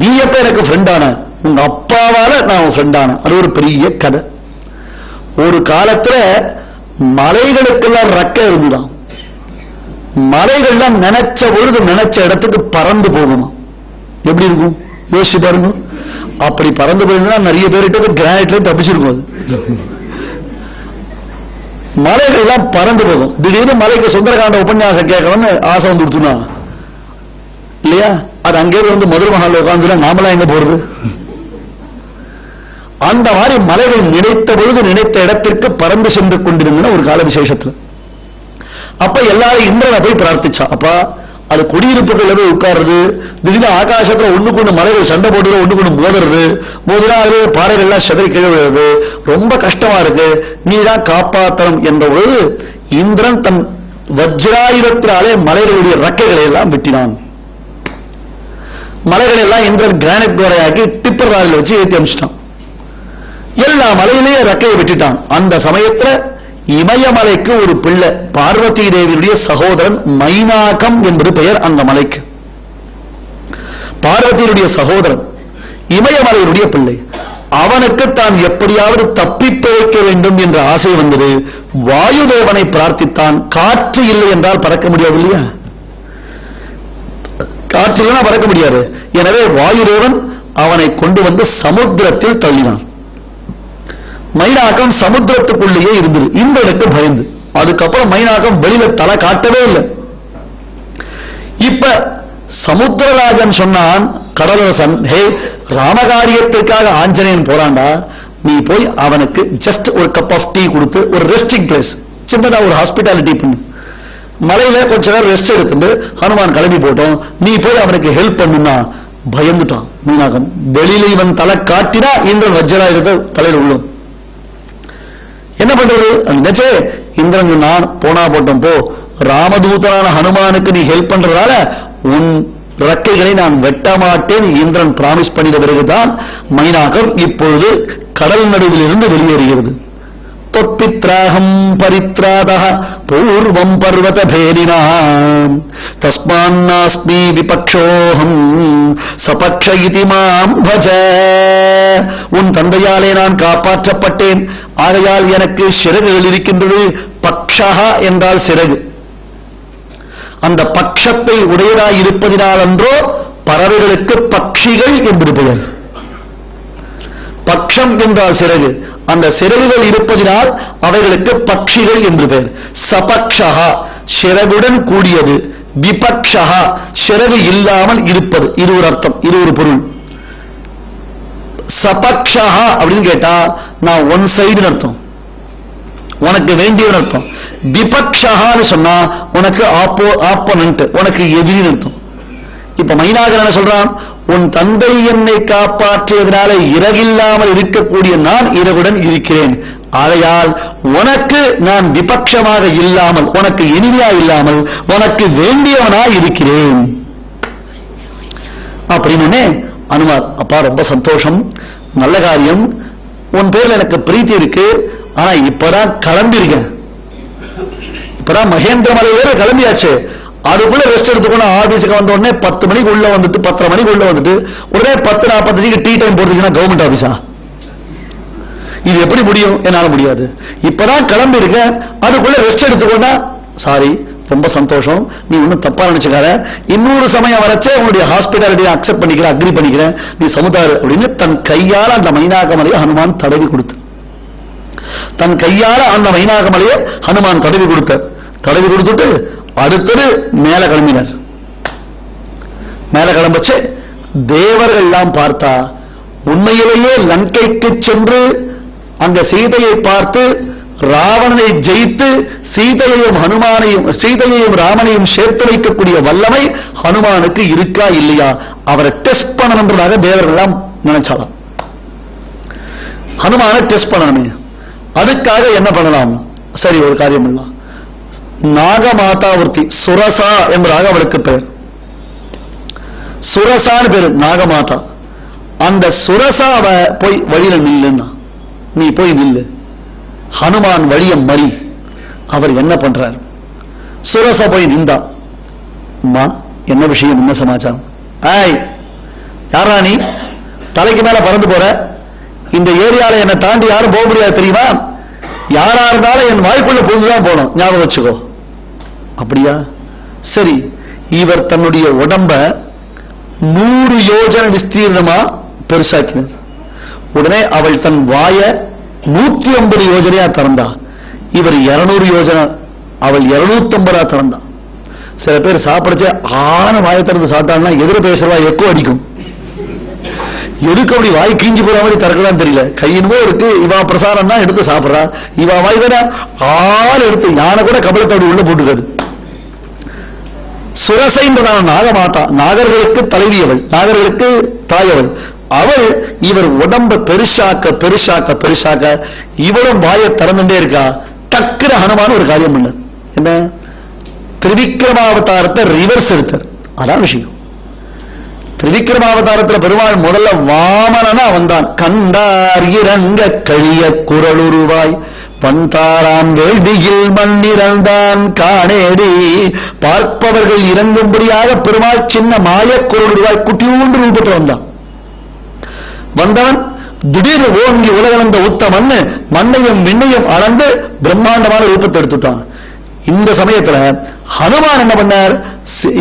நீ எப்ப எனக்கு ஃப்ரெண்டான? உங்க அப்பாவால நான் ஃப்ரெண்டான. அது ஒரு பெரிய கதை. ஒரு காலத்துல மலைகளுக்கெல்லாம் ரெக்க இருந்துதான். மலைகள்லாம் நினைச்ச பொழுது நினைச்ச இடத்துக்கு பறந்து போகணும். எப்படி இருக்கும் யோசிச்சு பாருங்க. அப்படி பறந்து போயிருந்தா நிறைய பேர்கிட்ட கிரானைட்ல தப்பிச்சிருக்கும். மலைகள்லாம் பறந்து போகும். திடீர்னு மலைக்கு சுந்தரகாண்ட உபன்யாசம் கேட்கணும்னு ஆசை வந்து கொடுத்துனா இல்லையா? அது அங்கே வந்து மதுரை மகால்ல உட்கார்ந்து நாமலாம் எங்க போறது? அந்த மாதிரி மலைகள் நினைத்த பொழுது நினைத்த இடத்திற்கு பறந்து சென்று கொண்டிருந்தன ஒரு கால விசேஷத்தில். அப்ப எல்லாரும் இந்திரனை போய் பிரார்த்திச்சா. அப்பா அது குடியிருப்புகள் போய் உட்கார்றது, திடீர்னு ஆகாசத்துல ஒண்ணுக்கு ஒண்ணு மலைகள் சண்டை போட்டு ஒண்ணுக்கு ஒண்ணு மோதுறது, மோதினா அது பாறைகள்லாம் செதறி கிழவுறது, ரொம்ப கஷ்டமா இருக்கு, நீதான் காப்பாத்தணும் என்ற பொழுது இந்திரன் தன் வஜ்ராயுதத்தினாலே மலைகளுடைய ரெக்கைகளை எல்லாம் வெட்டினான். மலைகளை எல்லாம் இந்திரன் கிரானைட் கோரையாக்கி டிப்பர் ராலில் வச்சு ஏற்றி அமிச்சிட்டான். எல்லா மலையிலேயே ரெக்கையை வெட்டிட்டான். அந்த சமயத்துல இமயமலைக்கு ஒரு பிள்ளை, பார்வதி தேவியுடைய சகோதரன் மைனாகம் என்பது பெயர் அந்த மலைக்கு. பார்வதியுடைய சகோதரன் இமயமலையுடைய பிள்ளை. அவனுக்கு தான் எப்படியாவது தப்பி பிழைக்க வேண்டும் என்ற ஆசை வந்தது. வாயுதேவனை பிரார்த்தித்தான். காற்று இல்லை என்றால் பறக்க முடியாது இல்லையா? காற்று இல்லைன்னா பறக்க முடியாது. எனவே வாயுதேவன் அவனை கொண்டு வந்து சமுத்திரத்தில் தள்ளினான். மைனாகம் சமுத்திரத்துக்குள்ளேயே இருந்தது. இந்திரனுக்கு பயந்து அதுக்கப்புறம் மைனாகம் வெளியில தலை காட்டவே இல்லை. இப்ப சமுத்திரராஜன் சொன்னான், கடலரசன், ஹே ராமகாரியத்திற்காக ஆஞ்சநேயன் போறான்டா, நீ போய் அவனுக்கு ஜஸ்ட் ஒரு கப் ஆஃப் டீ கொடுத்து ஒரு ரெஸ்டிங் பிளேஸ் சின்னதா ஒரு ஹாஸ்பிட்டாலிட்டி பண்ணு. மலையில கொஞ்ச நேரம் ரெஸ்ட் எடுத்துட்டு ஹனுமான் கிளம்பி போட்டோம், நீ போய் அவனுக்கு ஹெல்ப் பண்ணுனா பயந்துட்டான் மீனாகம். வெளியில இவன் தலை காட்டினா இந்திரன் வஜ்ராயுதத்தை தலையில் உள்ளும். என்ன பண்றது? நினைச்சே இந்திரன் நான் போனா போட்டோம், போ, ராமதூதனான ஹனுமானுக்கு நீ ஹெல்ப் பண்றதால உன் ரெக்கைகளை நான் வெட்ட மாட்டேன் இந்திரன் பிராமிஸ் பண்ணிட பிறகுதான் மைனாகம் இப்பொழுது கடல் நடுவில் இருந்து வெளியேறுகிறது. தொப்பித்ராகம் பரித்ராதா பூர்வம் பர்வத பேரினாம் தஸ்மான்னாஸ்மி விபக்ஷோஹம் சபக்ஷ இதி மாம் பஜ. உன் தந்தையாலே நான் காப்பாற்றப்பட்டேன், ஆகையால் எனக்கு சிறகுகள் இருக்கின்றது. பக்ஷா என்றால் சிறகு. அந்த பக்ஷத்தை உடையதாய் இருப்பதினால் அன்றோ பறவைகளுக்கு பட்சிகள் என்று பெயர். பக்ஷம் என்றால் சிறகு, அந்த சிறகுகள் இருப்பதினால் அவைகளுக்கு பட்சிகள் என்று பெயர். சபக்ஷா சிறகுடன் கூடியது, விபக்ஷா சிறகு இல்லாமல் இருப்பது. இது ஒரு அர்த்தம், இது ஒரு பொருள். சபக்ஷா அப்படின்னு கேட்டா நான் ஒன் சைடு அர்த்தம், உனக்கு வேண்டிய அர்த்தம். விபக்ஷான்னு சொன்னா உனக்கு ஆப்போனன்ட், உனக்கு எதிரின்னு அர்த்தம். இப்ப மைனாகர் என்ன சொல்றான்? உன் தந்தை என்னை காப்பாற்றியதனால இறகில்லாமல் இருக்கக்கூடிய நான் இறகுடன் இருக்கிறேன், ஆகையால் உனக்கு நான் விபக்ஷமாக இல்லாமல், உனக்கு இனிமையா இல்லாமல், உனக்கு வேண்டியவனாய் இருக்கிறேன் அப்படின்னு அனுமார். அப்பா ரொம்ப சந்தோஷம், நல்ல காரியம், உன் பேர்ல எனக்கு பிரீத்தி இருக்கு, ஆனா இப்பதான் கிளம்பியிருக்கேன், இப்பதான் மகேந்திர மலையில கிளம்பியாச்சு, அதுக்குள்ள ரெஸ்ட் எடுத்துக்கணும். ஆபீஸுக்கு வந்த உடனே 10 மணிக்கு உள்ள வந்துட்டு 10:30 மணிக்கு உள்ள வந்துட்டு உடனே 10:45 டீ டைம் போடுறீங்கன்னா கவர்மெண்ட் ஆபீஸா? இது எப்படி முடியும்? என்னால முடியாது. இப்பதான் கிளம்பி இருக்க, அதுக்குள்ள ரெஸ்ட் எடுத்துக்கோண்டா, சாரி ரொம்ப சந்தோஷம், நீ ஒன்னும் தப்பா நினைச்சுக்கார, இன்னொரு சமயம் வரச்சே உன்னுடைய ஹாஸ்பிட்டாலிட்டியை அக்செப்ட் பண்ணிக்கிறேன், அக்ரி பண்ணிக்கிறேன், நீ சமுதாயம் அப்படின்னு தன் கையால அந்த மைனாகமலையை ஹனுமான் தடவி கொடுத்து, தன் கையால அந்த மைனாகமலையை ஹனுமான் தடவி கொடுத்துட்டு அடுத்தது மேல கிளம்பினார். மேல கிளம்பச்சு தேவர்கள் எல்லாம் பார்த்தா உண்மையிலேயே லங்கைக்கு சென்று அங்க சீதையை பார்த்து ராவணனை ஜெயித்து சீதையையும் ராமனையும் சேர்த்து வைக்கக்கூடிய வல்லமை ஹனுமானுக்கு இருக்கா இல்லையா, அவரை டெஸ்ட் பண்ணணுன்றதாக தேவர்கள் எல்லாம் நினைச்சாலாம். ஹனுமானை டெஸ்ட் பண்ணணுமே, அதுக்காக என்ன பண்ணலாம்? சரி, ஒரு காரியம் பண்ணலாம். நாகமாதாவர்த்தி சுரசா என்பதாக அவளுக்கு பெயர். சுரசான்னு பேரு நாகமாதா. அந்த சுரசாவை போய் வழியில நில்லுன்னா, நீ போய் நில்லு, ஹனுமான் வழிய மறி. அவர் என்ன பண்றார்? சுரசா போய் நின்றா. அம்மா என்ன விஷயம், என்ன சமாச்சாரம்? யாரா நீ தலைக்கு மேல பறந்து போற, இந்த ஏரியால என்னை தாண்டி யாரும் போக முடியாது தெரியுமா, யாரா இருந்தாலும் என் வாய்க்குள்ள புகுந்துதான் போனோம், ஞாபகம் வச்சுக்கோ. அப்படியா, சரி. இவர் தன்னுடைய உடம்ப 100 யோஜனை விஸ்தீர்ணமா பெருசாக்கினார். உடனே அவள் தன் வாய 150 யோஜனையா திறந்தா. இவர் 200 யோஜனை, அவள் 250 திறந்தா. சில பேர் சாப்பிடுச்சு ஆன வாயை திறந்து சாப்பிட்டாங்கன்னா எதிர பேசுறவா எக்கோ அடிக்கும். எதுக்கு அப்படி வாய் கீஞ்சி போற மாதிரி திறக்கலாம் தெரியல. கையின்போ இருக்கு, இவா பிரசாரம் தான் எடுத்து சாப்பிடுறா, இவா வாய் தானே ஆள் எடுத்து யானை கூட கபலத்தோடு உள்ள போட்டுக்காது. சுரசைன்றதான நாகமாதா, நாகர்களுக்கு தலைவியவள், நாகர்களுக்கு தாயவள். அவள் இவர் உடம்ப பெருசாக்க பெருசாக்க பெருசாக்க இவளும் வாயை திறந்துட்டே இருக்கா. டக்குற ஹனுமான் ஒரு காரியம் பண்ண, என்ன, திரிவிக்ரமாவதாரத்தை ரிவர்ஸ் எடுத்தார். அதான் விஷயம். திரிவிக்ரமாவதாரத்தில் பெருமாள் முதல்ல வாமனனா வந்தான். கண்டார் இறங்க கழிய குரலுருவாய் பந்தாராம் வேள்வியில் மண்ணிறந்தான் காணேடி. பார்ப்பவர்கள் இறங்கும்படியாக பெருமாள் சின்ன மாய குரலுருவாய் குட்டியூண்டு ரூபத்தில் வந்தான். வந்தவன் திடீர்னு ஓங்கி உலகளந்த உத்தமன் மண்ணையும் விண்ணையும் அளந்து பிரம்மாண்டமான ரூபத்தை எடுத்துட்டான். இந்த சமயத்துல ஹனுமான் என்ன பண்ணார்,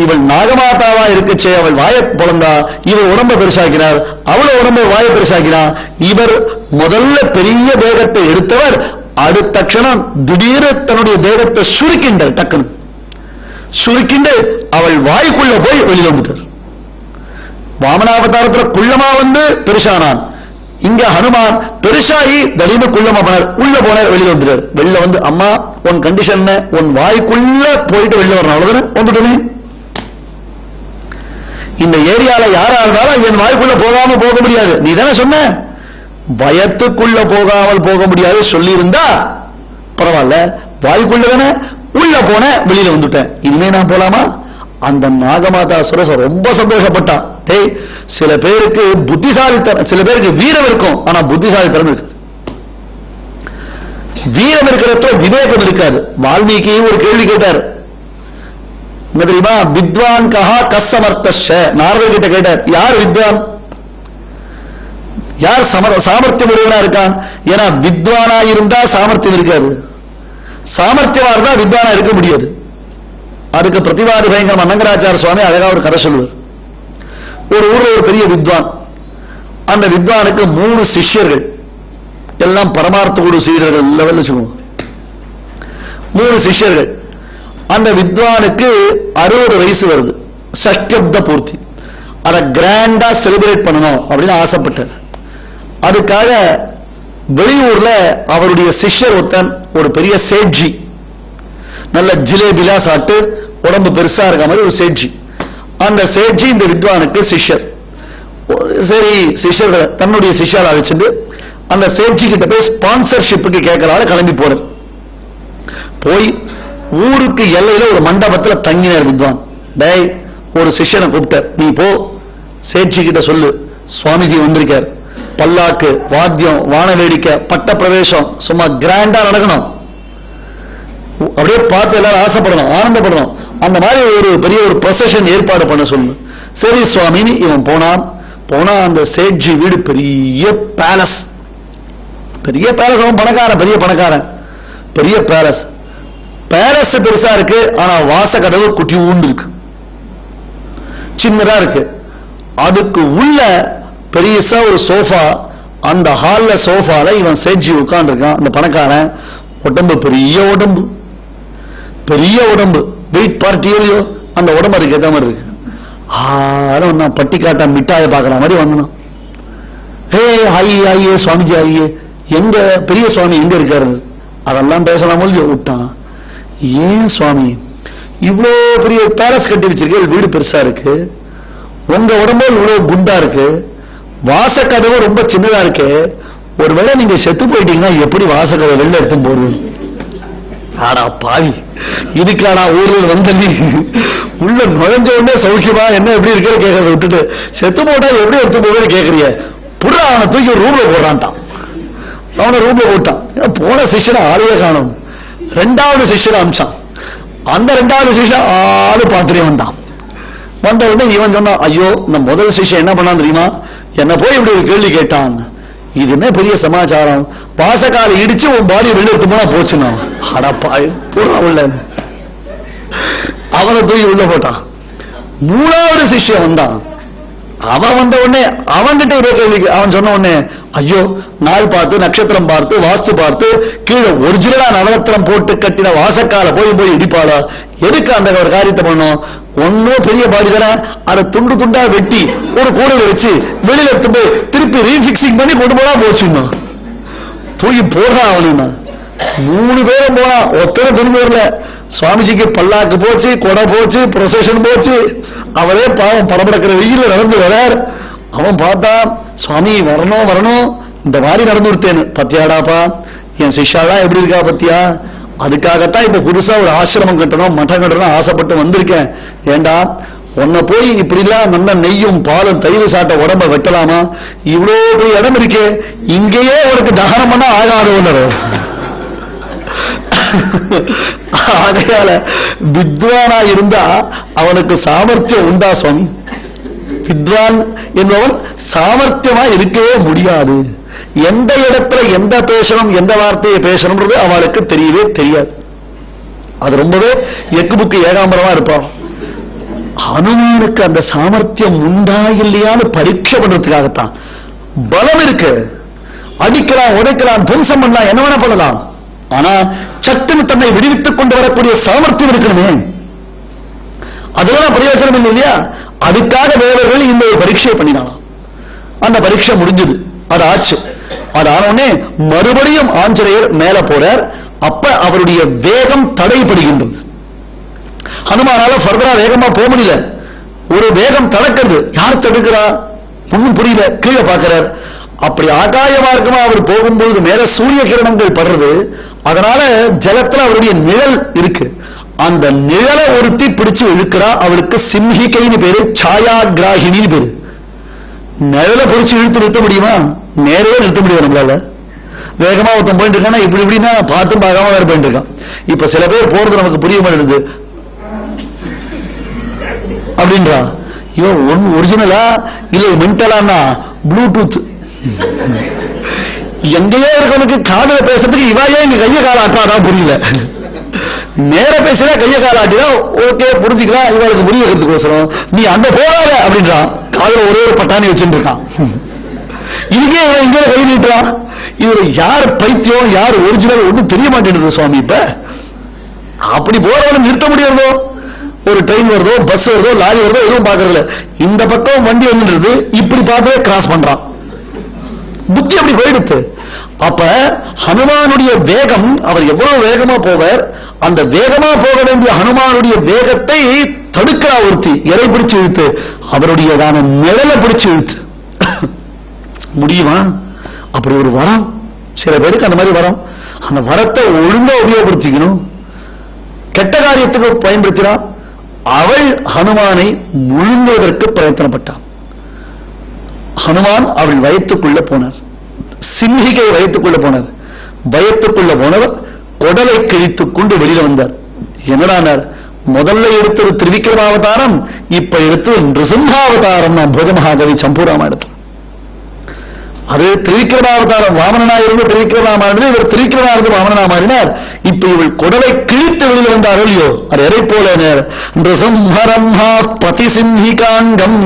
இவள் நாகமாதாவா இருக்கச்சே அவள் வாயை பொழந்தா, இவர் உடம்ப பெருசாக்கினார், அவளை உடம்ப வாயை பெருசாக்கினார். இவர் முதல்ல பெரிய தேகத்தை எடுத்தவர் அடுத்த க்ஷணம் திடீர் தன்னுடைய தேகத்தை சுருக்கின்றார். டக்குன்னு சுருக்கிண்டு அவள் வாய்க்குள்ள போய் வெளியில வந்துட்டார். வாமனாவதாரத்துல குள்ளமா வந்து பெருசானான். இங்க ஹனுமான் பெருசாகி தடிம குள்ளமா போனார். உள்ள போன வெளியில வந்துட்டார். வெளில வந்து அம்மா உன் கண்டிஷன், உன் வாய்க்குள்ள போயிட்டு வெளில வரணும், அவ்வளவுதானே, வந்துட்டோமே. இந்த ஏரியால யாரா இருந்தாலும் என் வாய்க்குள்ள போகாம போக முடியாது, நீ தானே சொன்ன. பயத்துக்குள்ள போகாமல் போக முடியாது சொல்லி இருந்தா பரவாயில்ல, வாய்க்குள்ள தானே, உள்ள போன வெளியில வந்துட்டேன், இனிமே நான் போலாமா. அந்த நாகமாதா சுரச ரொம்ப சந்தோஷப்பட்டா. டேய், சில பேருக்கு புத்திசாலித்தனம், சில பேருக்கு வீரம் இருக்கும், ஆனா புத்திசாலித்தனம் இருக்கு. வீரம் இருக்கிறப்ப விவேகம் இருக்காது. வால்மீகி ஒரு கேள்வி கேட்டார், என்ன தெரியுமா, வித்வான் கஹா கஸ்ஸமர்த்தஷ. நாரதர் கிட்ட கேட்டார், யார் வித்வான், யார் சாமர்த்தியம் உடையவனா இருக்கான். ஏன்னா வித்வானா இருந்தா சாமர்த்தியம் இருக்காது, சாமர்த்தியமா இருந்தா வித்வானா இருக்க முடியாது. அதுக்கு பிரதிவாதி பயங்கர அனங்கராச்சார சுவாமி அழகா ஒரு கதை சொல்லுவார். ஒரு ஊர்ல ஒரு பெரிய வித்வான், அந்த வித்வானுக்கு 3 சிஷ்யர்கள், எல்லாம் பரமார்த்த குரு சீடர்கள் லெவல்ல சொல்லுவோம். 3 சிஷ்யர்கள். அந்த வித்வானுக்கு 60 வயசு வருது, சஷ்டப்த பூர்த்தி. அதை கிராண்டா செலிபிரேட் பண்ணணும் அப்படின்னு ஆசைப்பட்டார். அதுக்காக வெளியூர்ல அவருடைய சிஷ்யர் ஒருத்தன், ஒரு பெரிய சேட்ஜி, நல்ல ஜிலேபிலா சாப்பிட்டு உடம்பு பெருசா இருக்க மாதிரி ஒரு சேட்ஜி. அந்த சேட்ஜி இந்த வித்வானுக்கு சிஷ்யர். சரி, சிஷ்யர்களை தன்னுடைய சிஷ்யரை அழைச்சிட்டு அந்த சேட்ஜி கிட்ட போய் ஸ்பான்சர்ஷிப்புக்கு கேட்கறாரு. கிளம்பி போற போய் ஊருக்கு எல்லையில ஒரு மண்டபத்தில் தங்கினார் வித்வான். டேய், ஒரு சிஷ்யனை கூப்பிட்டார், நீ போ சேட்ஜி கிட்ட சொல்லு, சுவாமிஜி வந்திருக்கார், பல்லாக்கு, வாத்தியம், வான வேடிக்கை, பட்ட பிரவேசம் சும்மா கிராண்டா நடக்கணும், அப்படியே பார்த்து எல்லாரும் ஆசைப்படணும், ஆனந்தப்படணும். அந்த மாதிரி ஒரு பெரிய ஒரு ப்ரொசஷன் ஏற்பாடு பண்ண சொல்லு. சரி சுவாமின்னு இவன் போனான். போனா அந்த சேட்ஜி வீடு பெரிய பேலஸ், பெரிய பேலஸ். அவன் பணக்காரன், பெரிய பணக்காரன், பெரிய பேலஸ். பேலஸ் பெருசா இருக்கு, ஆனா வாச கதவு குட்டி ஊண்டு இருக்கு, சின்னதா இருக்கு. அதுக்கு உள்ள பெரியசா ஒரு சோஃபா. அந்த ஹால்ல சோஃபால இவன் சேட்ஜி உட்கார்ந்து இருக்கான். அந்த பணக்காரன் உடம்பு பெரிய உடம்பு, பெரிய உடம்பு, வெயிட் பார்ட்டியோ அந்த உடம்பு அதுக்கு ஏற்ற மாதிரி இருக்கு. நான் பட்டி காட்டா மிட்டாயை பார்க்கற மாதிரி வந்தோம். ஹே ஐயே சுவாமிஜி, ஐயே எங்க பெரிய சுவாமி எங்க இருக்காரு, அதெல்லாம் பேசலாமோ இல்லையோ விட்டான். ஏன் சுவாமி இவ்வளோ பெரிய பேலஸ் கட்டி வச்சிருக்க, வீடு பெருசா இருக்கு, உங்க உடம்பு இவ்வளவு குண்டா இருக்கு, வாசக்கதவு ரொம்ப சின்னதா இருக்கு, ஒருவேளை நீங்க செத்து போயிட்டீங்கன்னா எப்படி வாசக்கதவை வெளில எடுத்து போறது. ஆடா பாவி, இதுக்காடா ஊர்ல வந்து நீ உள்ள நுழைஞ்ச உடனே சௌக்கியமா என்ன எப்படி இருக்கிற கேட்கறத விட்டுட்டு செத்து போட்டா எப்படி எடுத்து போவேன்னு கேட்கறிய. புறா அவனை தூக்கி ஒரு ரூம்ல போடுறான்ட்டான். அவனை ரூம்ல போட்டான். போன சிஷ்யனை ஆளையே காணும். 2வது சிஷ்யனை அமிச்சான். அந்த 2வது சிஷ்யன் ஆளு பாத்திரியம் வந்தான். வந்த உடனே இவன் சொன்னான், ஐயோ இந்த முதல் சிஷ்யன் என்ன பண்ணான் தெரியுமா, என்ன போய் இப்படி ஒரு கேள்வி கேட்டான். இது என்ன பெரிய சமாச்சாரம், பாசக்கால இடிச்சு உன் பாடி வெளியே எடுத்து போனா போச்சுன்னா, அடப்பா போனா உள்ள அவனை தூக்கி உள்ள போட்டான். மூணாவது சிஷ்யன் வந்தான். அவன் வந்த உடனே அவன்கிட்ட இதே கேள்வி அவன் சொன்ன உடனே, ஐயோ நாள் பார்த்து நட்சத்திரம் பார்த்து வாஸ்து பார்த்து கீழே ஒரிஜினலா நவரத்தினம் போட்டு கட்டின வாசக்கால போய் இடிப்பாளா, எதுக்கு அந்த ஒரு காரியத்தை பண்ணும், ஒன்னும் பெரிய பாடி தானே, அதை துண்டு துண்டா வெட்டி ஒரு கூடையில வச்சு வெளியில எடுத்து போய் திருப்பி ரீபிக்சிங் பண்ணி கொண்டு போனா போச்சுன்னா தூக்கி போடுறான் அவனு. 3 பேரும் போனா, ஒத்தனை திரும்பி வரல. சுவாமிஜிக்கு பல்லாக்கு போச்சு, கொடை போச்சு, ப்ரொசஷன் போச்சு. அவரே பாவம் படபடக்கிற வெயில நடந்து வரார். அவன் பார்த்தான், சுவாமி வரணும் வரணும், இந்த மாதிரி நடந்து விட்டேன்னு. பத்தியாடாப்பா என் சிஷ்யாதான் எப்படி இருக்கா பத்தியா, அதுக்காகத்தான் இப்ப புதுசா ஒரு ஆசிரமம் கட்டணும் மட்டம் கட்டணும் ஆசைப்பட்டு வந்திருக்கேன். ஏண்டா உன்னை போய் இப்படிலாம் நல்ல நெய்யும் பாலும் தயிர் சாட்ட உடம்ப வெட்டலாமா, இவ்வளவு பெரிய இடம் இருக்கே, இங்கேயே உனக்கு தகனம் பண்ணா ஆகாத ஒன்று. ஆகையால வித்வானா இருந்தா அவனுக்கு சாமர்த்தியம் உண்டா சுவாமி, வித்வான் என்பவன் சாமர்த்தியமா இருக்கவே முடியாது. எந்த இடத்துல எந்த பேசணும் எந்த வார்த்தையை பேசணும்ன்றது அவளுக்கு தெரியவே தெரியாது. அது ரொம்பவே எக்குபுக்கு ஏகாம்பரமா இருப்பான். ஹனுமானுக்கு அந்த சாமர்த்தியம் உண்டா இல்லையான்னு பரீட்சை பண்றதுக்காகத்தான். பலம் இருக்கு, அடிக்கலாம் உதைக்கலாம் துவம்சம் பண்ணலாம் என்ன வேணா பண்ணலாம், ஆனா சட்டுன்னு தன்னை விடுவித்துக் கொண்டு வரக்கூடிய சாமர்த்தியம் இருக்கணுமே, அதெல்லாம் பிரயோஜனம் இல்லை இல்லையா. அதுக்காக தேவர்கள் இந்த ஒரு பரீட்சை பண்ணினாலாம். அந்த பரீட்சை முடிஞ்சது, அது ஆச்சு. அது ஆனோடனே மறுபடியும் ஆஞ்சநேயர் மேல போறார். அப்ப அவருடைய வேகம் தடைப்படுகின்றது. ஹனுமானால ஃபர்தரா வேகமா போக முடியல, ஒரு வேகம் தடுக்கிறது. யார் தடுக்கிறா ஒன்னும் புரியல. கீழே பார்க்கிறார், அப்படி ஆகாய மார்க்கமா அவர் போகும்போது மேல சூரிய கிரணங்கள் படுறது, அதனால ஜலத்துல அவருடைய நிழல் இருக்கு. அந்த நிழலை ஒருத்தி பிடிச்சு இழுக்கிறா. அவளுக்கு சிம்ஹிகைன்னு பேரு, சாயாகிராகினின்னு பேரு. நிழலை பிடிச்சு இழுத்து நிறுத்த முடியுமா, நேரவே நிறுத்த முடியும் நம்மளால. வேகமா ஒருத்தன் போயிட்டு இருக்கானா இப்படி இப்படின்னா பார்த்தும் பார்க்காம வேற போயிட்டு இருக்கான். இப்ப சில பேர் போறது நமக்கு புரிய மாட்டேங்குது அப்படின்றா. இவன் ஒன்னு ஒரிஜினலா இல்ல மென்டலான்னா ப்ளூடூத். எங்கேயோ இருக்கவனுக்கு காதல பேசுறதுக்கு இவாயே இங்க கைய கால ஆட்டாதான் புரியல. நேர பேசுறா கைய கால ஆட்டிதான் ஓகே புரிஞ்சுக்கலாம், இவளுக்கு புரியறதுக்கோசரம் நீ அந்த போகாத அப்படின்றான். காதல ஒரே ஒரு பட்டாணி வச்சுட்டு இருக்கான். இதுக்கே இங்க கை நீட்டுறான். இவர் யார் பைத்தியம் யார் ஒரிஜினல் ஒன்றும் தெரிய மாட்டேங்குது சுவாமி. இப்ப அப்படி போறவன நிறுத்த முடியாதோ, ஒரு ட்ரெயின் வருதோ பஸ் வருதோ லாரி வருதோ எதுவும் பாக்குறதுல, இந்த பக்கம் வண்டி வந்துடுறது இப்படி பார்த்தே கிராஸ் பண்றான். புத்தி அப்படி போயிடுத்து. அப்ப ஹனுமானுடைய வேகம், அவர் எவ்வளவு வேகமா போவார், அந்த வேகமா போக வேண்டிய ஹனுமானுடைய வேகத்தை தடுக்கிறா ஒருத்தி, எரை பிடிச்சு இழுத்து, அவருடையதான நிழலை பிடிச்சு இழுத்து. முடியுமா? அப்படி ஒரு வரம் சில பேருக்கு அந்த மாதிரி வரம். அந்த வரத்தை ஒழுங்கா உபயோகப்படுத்திக்கணும். கெட்ட காரியத்துக்கு பயன்படுத்தினான். அவள் ஹனுமானை முழுங்குவதற்கு பிரயத்தனப்பட்டான். ஹனுமான் அவள் வயத்துக்குள்ள போனார். சிம்ஹிகை வயத்துக்குள்ள போனார். பயத்துக்குள்ள போனவர் உடலை கிழித்துக் கொண்டு வெளியில வந்தார். என்னடானார், முதல்ல எடுத்தது திரிவிக்ரமாவதாரம், இப்ப எடுத்து நிருசிம்ஹாவதாரம். நான் போஜமகாகவி சம்பூராமாயிடத்தில் அது திரிவிக்ரமாவதாரம் வாமனாயிருந்து திரிவிக்ரமானது, இவர் திரிவிக்ரமானது வாமனா மாறினார். இப்ப இவள் குடலை கிழித்து வெளியில் வந்தார் இல்லையோ, அது எதை போல நிருசிம்ஹரம்ஹா பதிசிம்ஹிகாங்கம்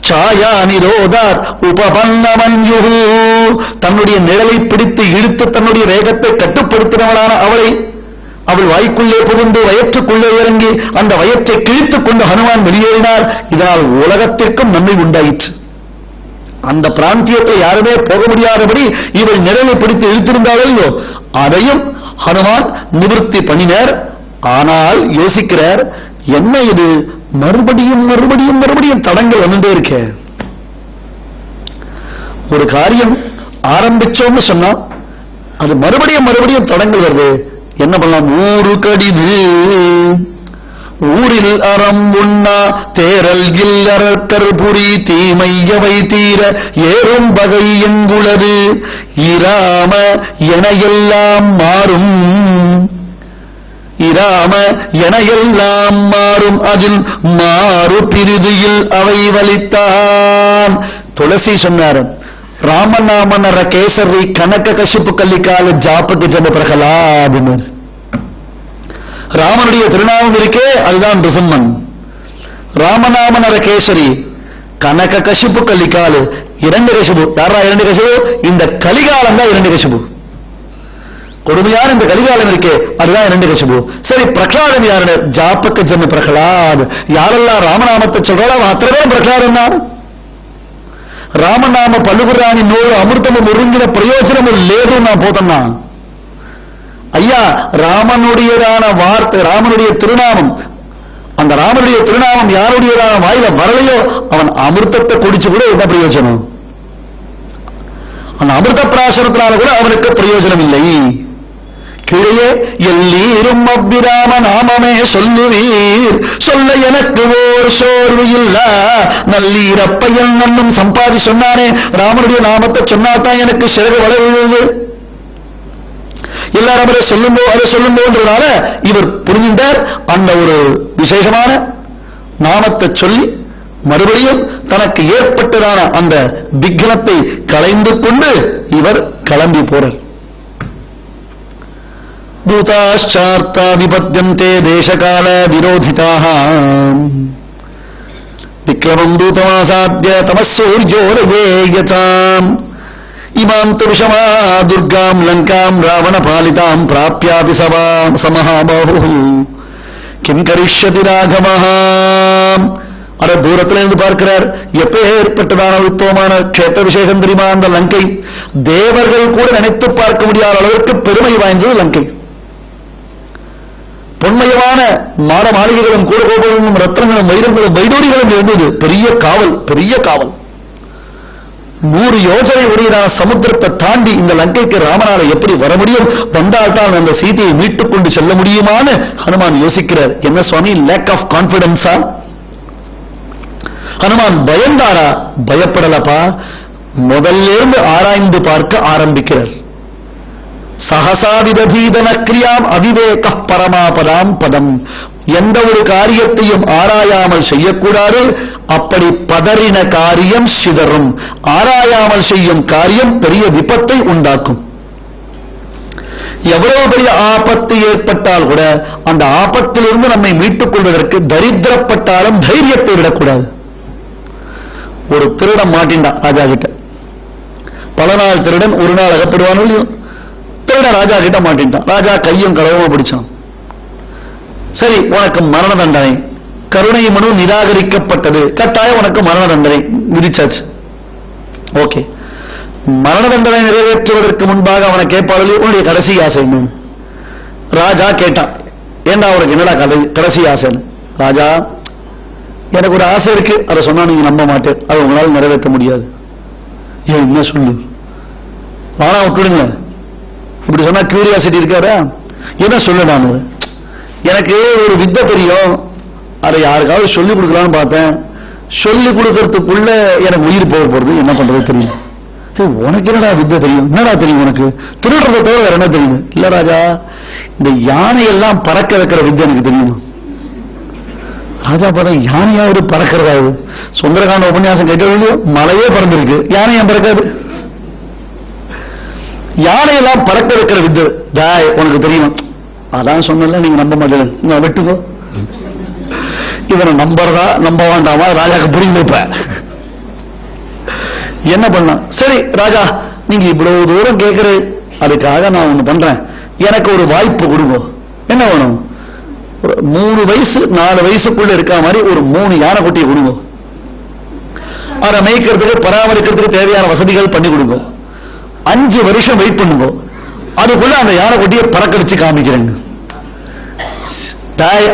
சாயா நிரோதார் உபபன்னமஞ்சு. தன்னுடைய நிழலை பிடித்து இழுத்து தன்னுடைய வேகத்தை கட்டுப்படுத்தினவளான அவளை, அவள் வாய்க்குள்ளே புகுந்து வயிற்றுக்குள்ளே இறங்கி அந்த வயிற்றை கிழித்துக் கொண்டு ஹனுமான் வெளியேறினார். இதனால் உலகத்திற்கும் நன்மை உண்டாயிற்று. அந்த பிராந்தியத்தில் யாருமே போக முடியாதபடி இவள் நிழலை பிடித்து இழுத்திருந்தாள், அதையும் ஹனுமான் நிவர்த்தி பண்ணினார். ஆனால் யோசிக்கிறார், என்ன இது மறுபடியும் மறுபடியும் மறுபடியும் தடங்கள் வந்துட்டே இருக்க. ஒரு காரியம் ஆரம்பிச்சோம்னு சொன்னா அது மறுபடியும் மறுபடியும் தடங்கள் வருது, என்ன பண்ணலாம்? ஊரு கடிது ஊரில் அறம் உண்ணா தேரல் இல்லறக்கர் புரி தீமையவை தீர ஏறும் வகை எங்குளது இராம என எல்லாம் மாறும். இராம என எல்லாம் மாறும் அதில் மாறு பிரிதியில் அவை வலித்தான். துளசி சொன்னார், ராமநாமனர கேசரி கனக கசிப்பு கல்லிக்கால ஜாப்புக்கு ஜன பிரகலாதுன்னு. ராமனுடைய திருநாமம் இருக்கே அதுதான் ரிசம்மன். ராமநாமனர கேசரி கனக கசிப்பு கல்லிக்காலு இரண்டு கசிபு. யாரா இரண்டு கசிபு? இந்த கலிகாலம் தான் இரண்டு கசிபு. கொடுமையான இந்த கலிகாலம் இருக்கே அதுதான் இரண்டு கசிபு. சரி, பிரகலாதன் யாரு? ஜாப்பக்கு ஜன்ம பிரகலாத். யாரெல்லாம் ராமநாமத்தை சொல்றாரோ அவன் அத்தனை பேரும் பிரகலாதன் தான். రామనామ పలుకురాని నోరు అమృతము మురుంగిన ప్రయోజనము లేదు నా పోతన్నా. ஐயா, ராமனுடையதான வார்த்தை, ராமனுடைய திருநாமம், அந்த ராமனுடைய திருநாமம் யாருடையதான வாயில வரலையோ அவன் அமிர்தத்தை குடிச்சு கூட என்ன பிரயோஜனம்? அந்த அமிர்த பிராசனத்தினால கூட அவனுக்கு பிரயோஜனம் இல்லை. கீழே எல்லீரும் அவ்விராம நாமமே சொல்லுவீர், சொல்ல எனக்கு ஓர் சோர்வு இல்ல நல்லீரப்பையன் நன்னும் சம்பாதி சொன்னானே, ராமனுடைய நாமத்தை சொன்னாதான் எனக்கு சிறகு வளர்வு. எல்லாரும் அவரை சொல்லும்போன்றதால இவர் புரிஞ்சின்றார். அந்த ஒரு விசேஷமான நாமத்தை சொல்லி மறுபடியும் தனக்கு ஏற்பட்டதான அந்த விக்னத்தை களைந்து கொண்டு இவர் கிளம்பி போறார். பூதாச்சார்த்தா விபத்யந்தே தேசகால விரோதிதாக விக்ரமம் தூதமாசாத்ய தமசூர்யோரயேயசாம் இமாம் விஷமா துர்காம் லங்காம் ராவண பாலிதாம் பிராப்யாபி சமஹாபாஹு கிம் கரிஷ்யதி ராகவஹாம். அட தூரத்தில் இருந்து பார்க்கிறார். எப்பேற்பட்டதான உத்தமமான க்ஷேத்திர விசேஷம் தெரியுமா அந்த லங்கை? தேவர்கள் கூட நினைத்து பார்க்க முடியாத அளவிற்கு பெருமை வாய்ந்தது லங்கை. பொன்மயமான மாட மாளிகைகளும் கூட கோபுரங்களும் ரத்னங்களும் வைரங்களும் வைடூரிகளும் இருந்தது. பெரிய காவல், பெரிய காவல். 100 யோஜனை உடையதான சமுத்திரத்தை தாண்டி இந்த லங்கைக்கு ராமனால எப்படி வர முடியும்? வந்தால்தான் அந்த சீதையை மீட்டுக் கொண்டு செல்ல முடியுமான்னு ஹனுமான் யோசிக்கிறார். என்ன சுவாமி, லேக் ஆஃப் கான்பிடன்ஸா? ஹனுமான் பயந்தாரா? பயப்படலப்பா. முதல்ல ஆராய்ந்து பார்க்க ஆரம்பிக்கிறார். சகசா விததீதன கிரியாம் அவிவேக பரமாபதாம் பதம். எந்த ஒரு காரியத்தையும் ஆராயாமல் செய்யக்கூடாது. அப்படி பதறின காரியம் சிதறும். ஆராயாமல் செய்யும் காரியம் பெரிய விபத்தை உண்டாக்கும். எவ்வளவு பெரிய ஆபத்து ஏற்பட்டால் கூட அந்த ஆபத்திலிருந்து நம்மை மீட்டுக் கொள்வதற்கு தரித்திரப்பட்டாலும் தைரியத்தை விடக்கூடாது. ஒரு திருடன் மாட்டின்டான் ராஜா கிட்ட. பல நாள் திருடன் ஒரு நாள் அகப்படுவான் இல்லையோ? திருடன் ராஜா கிட்ட மாட்டின்ட்டான். ராஜா கையும் களவுமா பிடிச்சான். சரி, உனக்கு மரண தண்டனை. கருணை மனு நிராகரிக்கப்பட்டது. கட்டாயம் உனக்கு மரண தண்டனை விதிச்சாச்சு. ஓகே, மரண தண்டனை நிறைவேற்றுவதற்கு முன்பாக அவனை கேட்பாளே, உன்னுடைய கடைசி ஆசை என்ன? ராஜா கேட்டான், ஏண்டா அவருக்கு என்னடா கடைசி ஆசைன்னு? ராஜா, எனக்கு ஒரு ஆசை இருக்கு, அதை சொன்னா நீங்க நம்ப மாட்டேன், அதை உங்களால் நிறைவேற்ற முடியாது. ஏன், என்ன சொல்லு? வானா விட்டுடுங்க. இப்படி சொன்னா கியூரியாசிட்டி இருக்காரா? என்ன சொல்ல? நான் எனக்கு ஒரு வித்தை தெரியும், அதை யாருக்காவது சொல்லிக் கொடுக்கலான்னு பார்த்தேன். சொல்லிக் கொடுக்கறதுக்குள்ள எனக்கு உயிர் போக போறது, என்ன பண்றது தெரியும். உனக்கு என்னடா வித்தை தெரியும்? என்னடா தெரியும் உனக்கு? திருடுறதை தவிர வேற என்ன தெரியும்? இல்ல ராஜா, இந்த யானையெல்லாம் பறக்க வைக்கிற வித்தை எனக்கு தெரியும். ராஜா பார்த்தா யானையாவது பறக்கிறதாவது? சுந்தரகாண்ட உபன்யாசம் கேட்க மலையே பறந்துருக்கு, யானையா பறக்காது? யானையெல்லாம் பறக்க வைக்கிற வித்தை உனக்கு தெரியும். அதான் சொன்னல, நீங்க நம்ப மாட்டேன், நான் வெட்டுக்கோ. இவனை நம்பறதா நம்ப வேண்டாமா ராஜாக்கு புரியுது. இப்ப என்ன பண்ண? சரி ராஜா, நீங்க இவ்வளவு தூரம் கேட்கிற, அதுக்காக நான் ஒண்ணு பண்றேன், எனக்கு ஒரு வாய்ப்பு கொடுங்க. என்ன வேணும்? ஒரு 3 வயசு 4 வயசுக்குள்ள இருக்க மாதிரி ஒரு 3 யானை குட்டியை கொடுங்க. அதை மேய்க்கிறதுக்கு பராமரிக்கிறதுக்கு தேவையான வசதிகள் பண்ணி கொடுங்க. 5 வருஷம் வெயிட் பண்ணுங்க. அதுக்குள்ள அந்த யானை குட்டியை பறக்க வச்சு காமிக்கிறேங்க.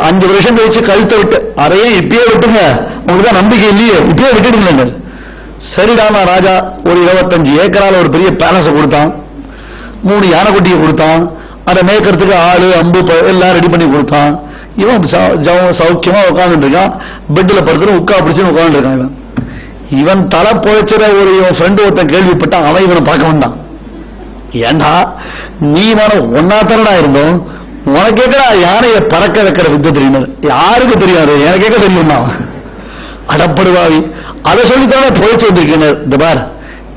5 வருஷம் கழிச்சு கழுத்தை விட்டு, அதையே இப்பயே விட்டுங்க, உங்களுக்கு தான் நம்பிக்கை இல்லையே, இப்பயே விட்டுடுங்க. சரிடாமா ராஜா ஒரு 25 ஏக்கரால ஒரு பெரிய பேலஸை கொடுத்தான். 3 யானை குட்டியை கொடுத்தான். அதை மேய்க்கிறதுக்கு ஆளு அம்பு எல்லாம் ரெடி பண்ணி கொடுத்தான். இவன் சௌக்கியமா உட்கார்ந்துட்டு இருக்கான். பெட்ல படுத்துட்டு உட்கா பிடிச்சுன்னு உட்கார்ந்து இருக்கான். இவன் தலை போய்ச்சிற ஒரு இவன் ஃப்ரெண்டு ஒருத்தன் கேள்விப்பட்டான். அவன் இவனை பார்க்க வந்தான். ஏண்டா, நீ மனம் ஒன்னாத்தனடா இருந்தோம், உனக்கு கேட்கிறா யானையை பறக்க வைக்கிற வித்தை தெரியும், யாருக்கு தெரியாது, எனக்கு கேட்க தெரியுமா? அடப்படுவாவி, அதை சொல்லித்தானே போயிச்சு வந்திருக்கேன். இந்த பார்,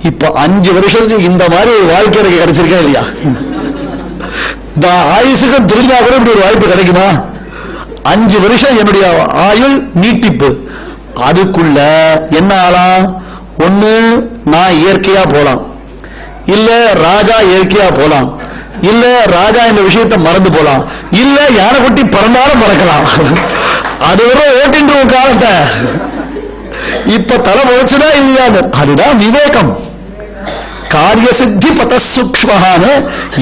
இப்ப 5 வருஷத்துக்கு இந்த மாதிரி வாழ்க்கை எனக்கு கிடைச்சிருக்கேன் இல்லையா? இந்த ஆயுசுக்கும் தெரிஞ்சா கூட இப்படி ஒரு வாய்ப்பு கிடைக்குமா? 5 வருஷம் என்னுடைய ஆயுள் நீட்டிப்பு. அதுக்குள்ள என்ன ஆலாம்? ஒண்ணு நான் இயற்கையா போலாம், இல்ல ராஜா இயற்கையா போலாம், இல்ல ராஜா இந்த விஷயத்தை மறந்து போலாம், இல்ல யானை குட்டி பறந்தாலும் பறக்கலாம். அது ஒரு ஓட்டின்ற காலத்தை இப்ப தலை முளைச்சுதான் இல்லையாது. அதுதான் விவேகம். காரிய சித்தி பதசூக்ஷ்மஹான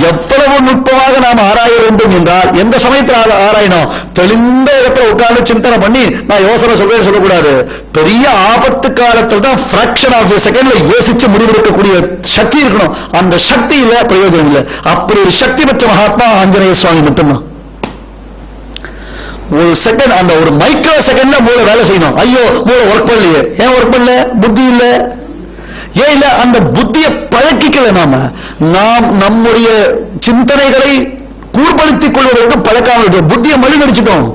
எவ்வளவு நுட்பமாக நாம் ஆராய வேண்டும் என்றால் எந்த சமயத்தில் ஆராயணும்? தெளிந்த இடத்துல உட்கார்ந்து சிந்தனை பண்ணி நான் யோசனை சொல்லக்கூடாது. பெரிய ஆபத்து காலத்தில் தான் பிராக்ஷன் ஆஃப் செகண்ட்ல யோசிச்சு முடிவெடுக்கக்கூடிய சக்தி இருக்கணும். அந்த சக்தி இல்ல, பிரயோஜனம் இல்லை. அப்படி ஒரு சக்தி பெற்ற மகாத்மா ஆஞ்சநேய சுவாமி மட்டும்தான். ஒரு செகண்ட், அந்த ஒரு மைக்ரோ செகண்ட்ல மூளை வேலை செய்யணும். ஐயோ மூளை ஒர்க் பண்ணலையே, ஏன் ஒர்க் பண்ணல? புத்தி இல்ல. ஏன் இல்ல? அந்த புத்தியை பழக்கிக்கல. நாம் நம்முடைய சிந்தனைகளை கூர்படுத்திக் கொள்வதற்கு பழக்காம புத்தியை மழுங்கடிச்சிட்டோம்.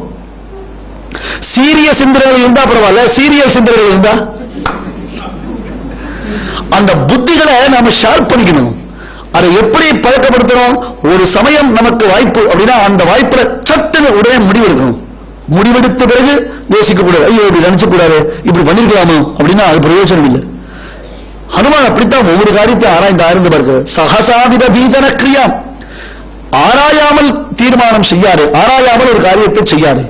சீரியஸ் சிந்தனைகள் இருந்தா பரவாயில்ல, சீரியல் சிந்தனைகள் இருந்தா அந்த புத்திகளை நாம ஷார்ப் பண்ணிக்கணும். அதை எப்படி பழக்கப்படுத்தணும்? ஒரு சமயம் நமக்கு வாய்ப்பு அப்படின்னா அந்த வாய்ப்புல சட்டுன்னு உடனே முடிவெடுக்கணும். முடிவெடுத்த பிறகு யோசிக்க கூடாது. ஐயோ இப்படி நினைச்ச கூடாது, இப்படி பண்ணிருக்கலாமோ அப்படின்னா அது பிரயோஜனம் இல்லை. ஹனுமான் அப்படித்தான் ஒவ்வொரு காரியத்தை ஆராய்ந்து பார்க்க. சகசாவித பீதன கிரியா, ஆராயாமல் தீர்மானம் செய்யாரு, ஆராயாமல் ஒரு காரியத்தை செய்யாரு.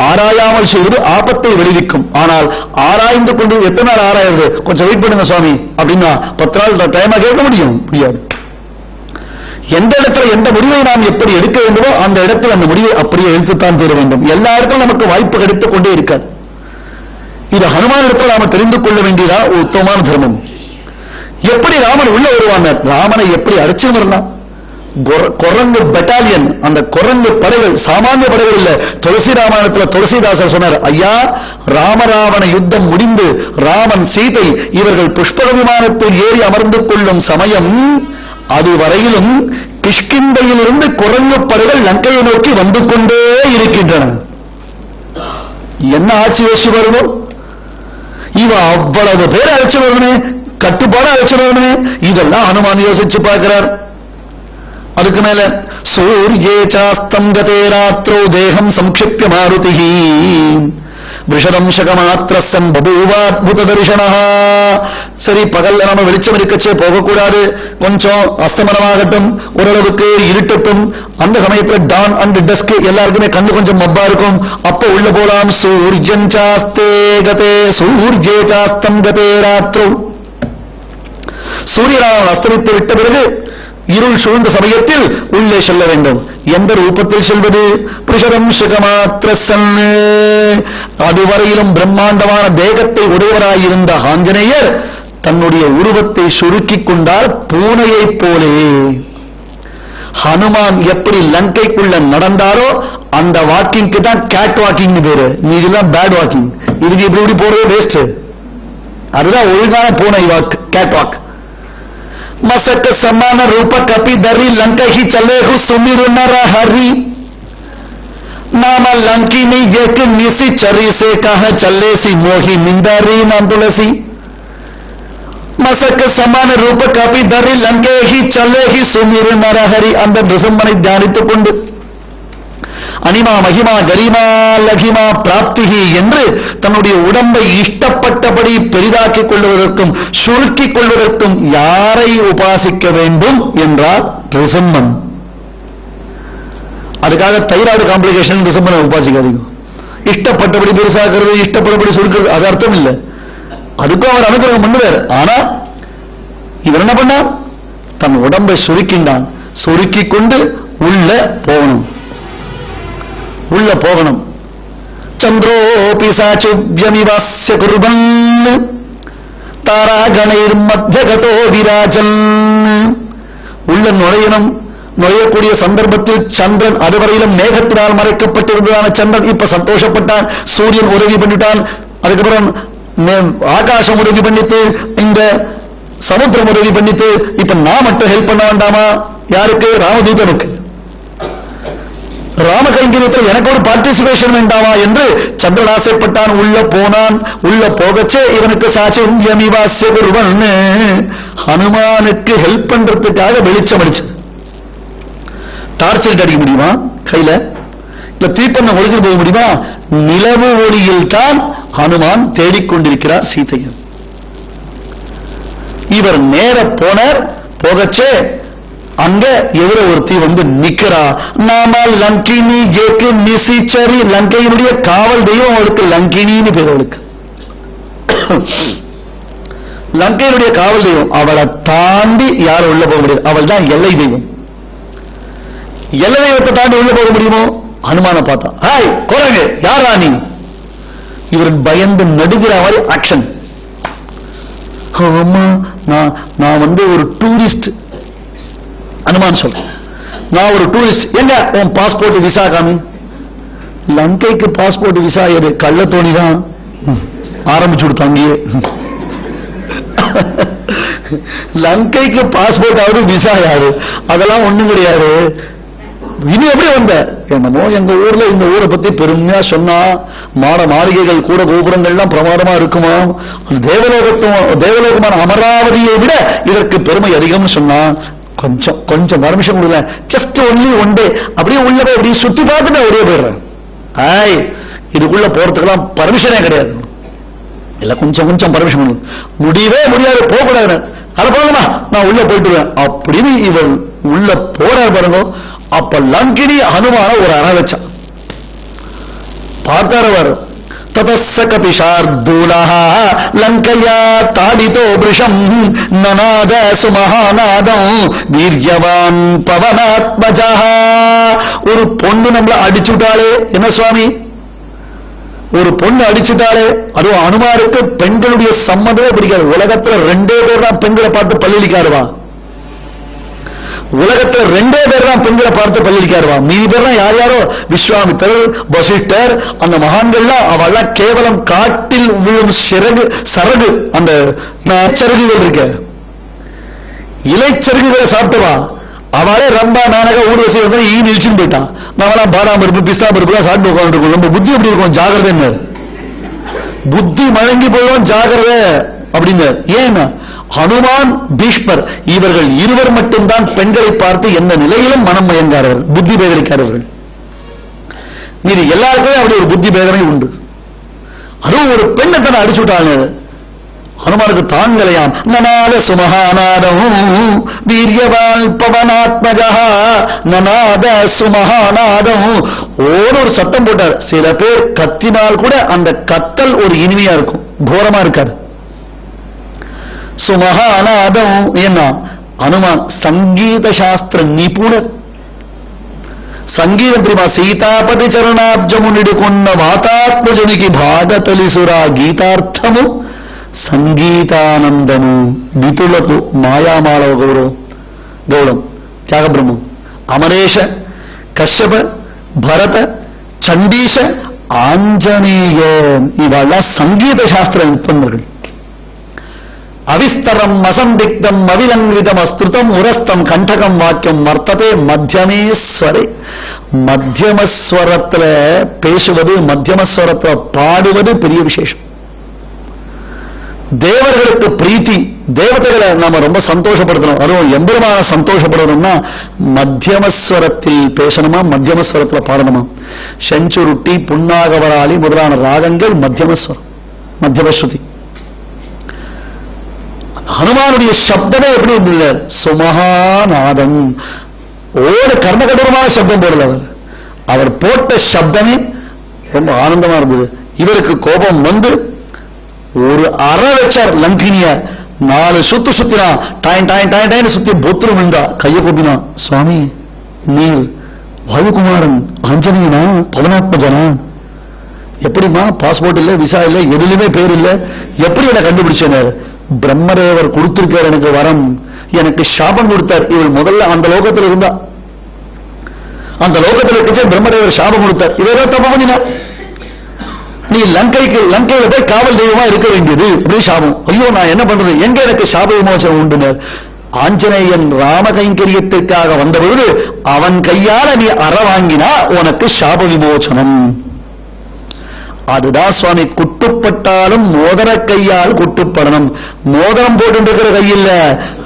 ஆராயாமல் செய்வது ஆபத்தை விளைவிக்கும். ஆனால் ஆராய்ந்து கொண்டு எத்தனை நாள் ஆராயுது? கொஞ்சம் வெயிட் பண்ணுங்க சுவாமி அப்படின்னா 10 நாள் டைமா கேட்க முடியாது. எந்த இடத்துல எந்த முடிவை நாம் எப்படி எடுக்க வேண்டுமோ அந்த இடத்தில் அந்த முடிவை அப்படியே எடுத்துத்தான் தீர வேண்டும். எல்லா இடத்திலும் நமக்கு வாய்ப்பு கிடைத்துக் கொண்டே இருக்காது. இது ஹனுமான் இடத்துல நாம தெரிந்து கொள்ள வேண்டியதா உத்தமமான தர்மம். எப்படி ராமன் உள்ள வருவாங்க? ராமனை எப்படி அடிச்சு வரலாம்? குரங்கு பெட்டாலியன், அந்த குரங்கு படைகள் சாமானிய படைகள் இல்ல. துளசி ராமாயணத்துல துளசிதாசர் சொன்னார், ஐயா ராமராவண யுத்தம் முடிந்து ராமன் சீதை இவர்கள் புஷ்பக விமானத்தில் ஏறி அமர்ந்து கொள்ளும் சமயம் அதுவரையிலும் கிஷ்கிந்தையிலிருந்து குரங்கு படைகள் லங்கையை நோக்கி வந்து கொண்டே இருக்கின்றன. என்ன ஆட்சி யோசிச்சு வரணும்? இவ அவ்வளவு பேர் அழைச்சு வரணுமே, கட்டுப்பாடு அழைச்சு வரணுமே. இதெல்லாம் ஹனுமான் யோசிச்சு பார்க்கிறார். அதுக்கு மேல சூர்யே சாஸ்தம் கதே ராத்ரோ தேகம் சம்க்ஷிப்ய மாருதிஹி விஷதம்சகமாத்திரசன் பபூவாத்புத தரிசனா. சரி, பகல்ல நாம வெளிச்சம் இருக்கச்சே போகக்கூடாது, கொஞ்சம் அஸ்தமனமாகட்டும், ஓரளவுக்கு இருட்டட்டும். அந்த சமயத்துல டான் அண்ட் டஸ்க் எல்லாருக்குமே கண்ணு கொஞ்சம் மப்பா இருக்கும், அப்ப உள்ள போலாம். சூர்யன் சாஸ்தே கதே சூர்யே சாஸ்தம் கதே ராத்ரோ. சூரியனாக அஸ்தமித்து விட்ட பிறகு இருள் சூழ்ந்த சமயத்தில் உள்ளே செல்ல வேண்டும். எந்த ரூபத்தில் செல்வது? புருஷதம்சகமாத்திரசன். அதுவரையிலும் பிரம்மாண்டமான தேகத்தை உடையவராயிருந்த ஆஞ்சநேயர் தன்னுடைய உருவத்தை சுருக்கிக் கொண்டார் பூனையைப் போலே. ஹனுமான் எப்படி லங்கைக்குள்ள நடந்தாரோ அந்த வாக்கிங்க்கு தான் கேட் வாக்கிங் பேரு. நீ இதெல்லாம் பேட் வாக்கிங், இதுக்கு இப்படி போறதே வேஸ்ட். அதுதான் ஒழுங்கான பூனை வாக், கேட் வாக். मसक समान रूप कपि दरी लंक ही चले हु सुमिर नर हरि नाम लंकी नहीं एक निसी चरी से कहा चले सी मोही निंदरी नाम तुलसी. मसक समान रूप कपि दरी लंके ही चले ही सुमिर नर हरि. அந்த நிருசிம்மனை தியானித்துக் கொண்டு அனிமா மகிமா கரிமா லகிமா பிராப்திகி என்று தன்னுடைய உடம்பை இஷ்டப்பட்டபடி பெரிதாக்கிக் கொள்வதற்கும் சுருக்கிக் கொள்வதற்கும் யாரை உபாசிக்க வேண்டும் என்றால் நிருசிம்மன். அதுக்காக தைராய்டு காம்ப்ளிகேஷன் நிருசிம்மனை உபாசிக்காதீங்க. இஷ்டப்பட்டபடி பெருசாக்குறது, இஷ்டப்பட்டபடி சுருக்கிறது, அது அர்த்தம் இல்லை. அதுக்கும் அவர் அனுகிரகம் பண்ணுவார். ஆனா இவர் என்ன பண்ணா? தன் உடம்பை சுருக்கின்றான். சுருக்கிக் கொண்டு உள்ள போகணும். உள்ள போகணும். சந்திரோபி சாச்சுவ்யமிவாஸ்ய குர்வன் தாராகணைர் மத்தியகதோ விராஜன். உள்ள நுழையணும். நுழையக்கூடிய சந்தர்ப்பத்தில் சந்திரன் அதுவரையிலும் மேகத்தினால் மறைக்கப்பட்டிருந்ததான சந்திரன் இப்ப சந்தோஷப்பட்டான். சூரியன் உதவி பண்ணிட்டான். அதுக்கப்புறம் ஆகாசம் உதவி பண்ணிட்டு, இந்த சமுத்திரம் உதவி பண்ணிட்டு, இப்ப நான் மட்டும் ஹெல்ப் பண்ண வேண்டாமா? யாருக்கு? ராமதூதனுக்கு. ராம கைங்கரியத்தில் எனக்கு ஒரு பார்ட்டிசிபேஷன் வேண்டாமா என்று சந்திரன் ஆசைப்பட்டான். உள்ள போனான். உள்ள போகச்சே இவனுக்கு சாட்சியமிவாசிய குருவன் ஹனுமானுக்கு ஹெல்ப் பண்றதுக்காக வெளிச்சம் அடிச்சு. டார்ச் லைட் அடிக்க முடியுமா கையில? இல்ல தீப்பண்ண ஒழுங்கில் போக முடியுமா? நிலவு ஒளியில் தான் ஹனுமான் தேடிக்கொண்டிருக்கிறார் சீதையை. இவர் நேர போனார். போகச்சே அங்க எதிர ஒருத்தி வந்து நிக்கிறா. நாம லங்கினி ஏக்கு நிசிச்சரி, லங்கையினுடைய காவல் தெய்வம் அவளுக்கு லங்கினின்னு பேர். அவளுக்கு லங்கையினுடைய காவல் தெய்வம். அவளை தாண்டி யாரும் உள்ள போக முடியாது. அவள் தான் எல்லை தெய்வம். எல்லை தெய்வத்தை தாண்டி உள்ள போக முடியுமோ? ஹனுமான பார்த்தா, ஹாய் கோரங்க, யார் ராணி? இவர் பயந்து நடுகிற மாதிரி ஆக்ஷன். நான் வந்து ஒரு டூரிஸ்ட். அனுமான் சொல்றேன், நான் ஒரு டூரிஸ்ட். எங்க உன் பாஸ்போர்ட் விசா காமி? லங்கைக்கு பாஸ்போர்ட் விசா எது? கள்ளத்தோணி தான் ஆரம்பிச்சு கொடுத்தாங்க. லங்கைக்கு பாஸ்போர்ட் ஆகுது, விசா யாரு? அதெல்லாம் ஒண்ணும் கிடையாது. இனி எப்படி வந்த? என்னமோ எங்க ஊர்ல இந்த ஊரை பத்தி பெருமையா சொன்னா, மாளிகைகள் கூட கோபுரங்கள்லாம் பிரமாதமா இருக்குமா, தேவலோகமான அமராவதியை விட இதற்கு பெருமை அதிகம்னு சொன்னா, கொஞ்சம் பர்மிஷன் கொடுக்கல, ஜஸ்ட் ஒன்லி ஒன் டே அப்படியே உள்ள போய் அப்படி சுத்தி பார்த்துட்டு ஒரே போயிடுறேன். ஆய், இதுக்குள்ள போறதுக்கெல்லாம் பர்மிஷனே கிடையாது. இல்ல கொஞ்சம் பர்மிஷன் முடியவே முடியாது, போகக்கூடாது. அத போகணுமா, நான் உள்ள போயிட்டுவேன் அப்படின்னு இவன் உள்ள போறார் பாருங்க. அப்ப லங்கினி ஹனுமான ஒரு அணை வச்சான். பார்த்தாரவர். ததஸ்ஸ கபிஷார்தூலஹ லங்கையா தாடிதோ பிருஷம் நநாத சுமஹாநாதம் வீரியவான் பவனாத்மஜஹ. ஒரு பொண்ணு நம்மள அடிச்சுட்டாளே, என்ன சுவாமி, ஒரு பொண்ணு அடிச்சுட்டாளே. அதுவும் அனுமாருக்கு பெண்களுடைய சம்மதமே பிடிக்காது. உலகத்துல 2 பேர் தான் பெண்களை பார்த்து பல்லிக்காருவா. உலகத்தில் 2 பேர் தான் பெண்களை பார்த்து பல்லிக்காருவா. மீதி பேர் தான் யாரோ விஸ்வாமித்தர், வசிஷ்டர், அந்த மகான்கள்லாம் அவெல்லாம் கேவலம் காட்டில் விழும் சரகு, அந்த சருகுகள் இருக்க இலைச்சருகுகளை சாப்பிட்டுவா. அவளே ரம்பா நானக ஊர்வசி வந்து நிழிச்சுன்னு போயிட்டான். நாமெல்லாம் பாதாம் பருப்பு பிஸ்தா பருப்பு தான் சாப்பிட்டு உட்காந்துருக்கோம். நம்ம புத்தி எப்படி இருக்கும்? ஜாகிரதை, புத்தி மழங்கி போயிடும், ஜாகிரதை அப்படின்னு. ஏன்னா ஹனுமான், பீஷ்மர் இவர்கள் இருவர் மட்டும்தான் பெண்களை பார்த்து எந்த நிலையிலும் மனம் மயங்காரர்கள், புத்தி பேதலிக்காரர்கள். மீது எல்லாருக்குமே அப்படி ஒரு புத்தி பேதனை உண்டு. அதுவும் ஒரு பெண்ணை தன்னை அடிச்சுட்டாங்க. ஹனுமானுக்கு தாங்கலையாம். நநாத சுமஹாநாதம் வீரியவான் பவனாத்மஜா, நநாத சுமஹாநாதம். ஒரு சத்தம் போட்டார். சில பேர் கத்தினால் கூட அந்த கத்தல் ஒரு இனிமையா இருக்கும், கோரமா இருக்காது. சுமஹாநாதம். என்ன அனுமான் சங்கீத சாஸ்திர நிபுணர். సంగీతం தெரியுமா? సీతాపతి చరణాబ్జమునిడి కొన్న వాతాత్మజనికి భాగతలిసురా గీతార్థము సంగీతానందము. మితులకు మాయామాళవ గౌడం, త్యాగబ్రహ్మం, అమరేష, కశ్యప, భరత, చండీశ, ஆஞ்சநேயன் இவெல்லாம் சங்கீத சாஸ்திர நிபுணர்கள். அவிஸ்தரம் அசந்திக்தம் அவிலங்கிதம் அஸ்திருதம் உரஸ்தம் கண்டகம் வாக்கியம் வர்த்ததே மத்தியமேஸ்வரே. மத்தியமஸ்வரத்துல பேசுவது, மத்தியமஸ்வரத்துல பாடுவது பெரிய விசேஷம். தேவர்களுக்கு பிரீத்தி. தேவதைகளை நாம ரொம்ப சந்தோஷப்படுத்தணும். அதுவும் எம்பெருமான சந்தோஷப்படணும்னா மத்தியமஸ்வரத்தில் பேசணுமா, மத்தியமஸ்வரத்துல பாடணுமா. செஞ்சுருட்டி, புன்னாகவராளி முதலான ராகங்கள் மத்தியமஸ்வரம், மத்தியமஸ்ருதி. ஹனுமானுடைய சப்தமே எப்படி இருந்தது? சுமஹாநாதம். கர்மகடூரமான சப்தம் போடல அவர் போட்ட சப்தமே ரொம்ப ஆனந்தமா இருந்தது. இவருக்கு கோபம் வந்து ஒரு அற வச்சார் லங்கினிய. 4 சுத்து சுத்தினா, டாயின் டாயின் டாயின் டாயின் சுத்தி பொத்துரு விழுந்தா. கையை கூப்பினா, சுவாமி நீர் வாயுகுமாரன் ஆஞ்சநேயனா, பவனாத்மஜனா? எப்படிமா பாஸ்போர்ட் இல்ல, விசா இல்ல, எதுலையுமே பேர் இல்ல, எப்படி என்ன கண்டுபிடிச்சேன்? பிரம்மதேவர் கொடுத்திருக்கார் எனக்கு வரம், எனக்கு சாபம் கொடுத்தார். இவள் முதல்ல அந்த லோகத்தில் இருந்தா, அந்த லோகத்தில் இருக்க பிரம்மதேவர் சாபம் கொடுத்தார். இவரோ தப்ப பண்ணினா, நீ லங்கையில போய் காவல் தெய்வமா இருக்க வேண்டியது அப்படின்னு சாபம். ஐயோ நான் என்ன பண்றது, எங்க எனக்கு சாப விமோசனம் உண்டு? ஆஞ்சநேயன் ராம கைங்கரியத்திற்காக வந்தபொழுது அவன் கையால நீ அற வாங்கினா உனக்கு சாப விமோசனம். அதுதான் சுவாமி, குட்டுப்பட்டாலும் மோதிர கையால் குட்டுப்படணும். மோதிரம் போட்டுருக்கிற கையில்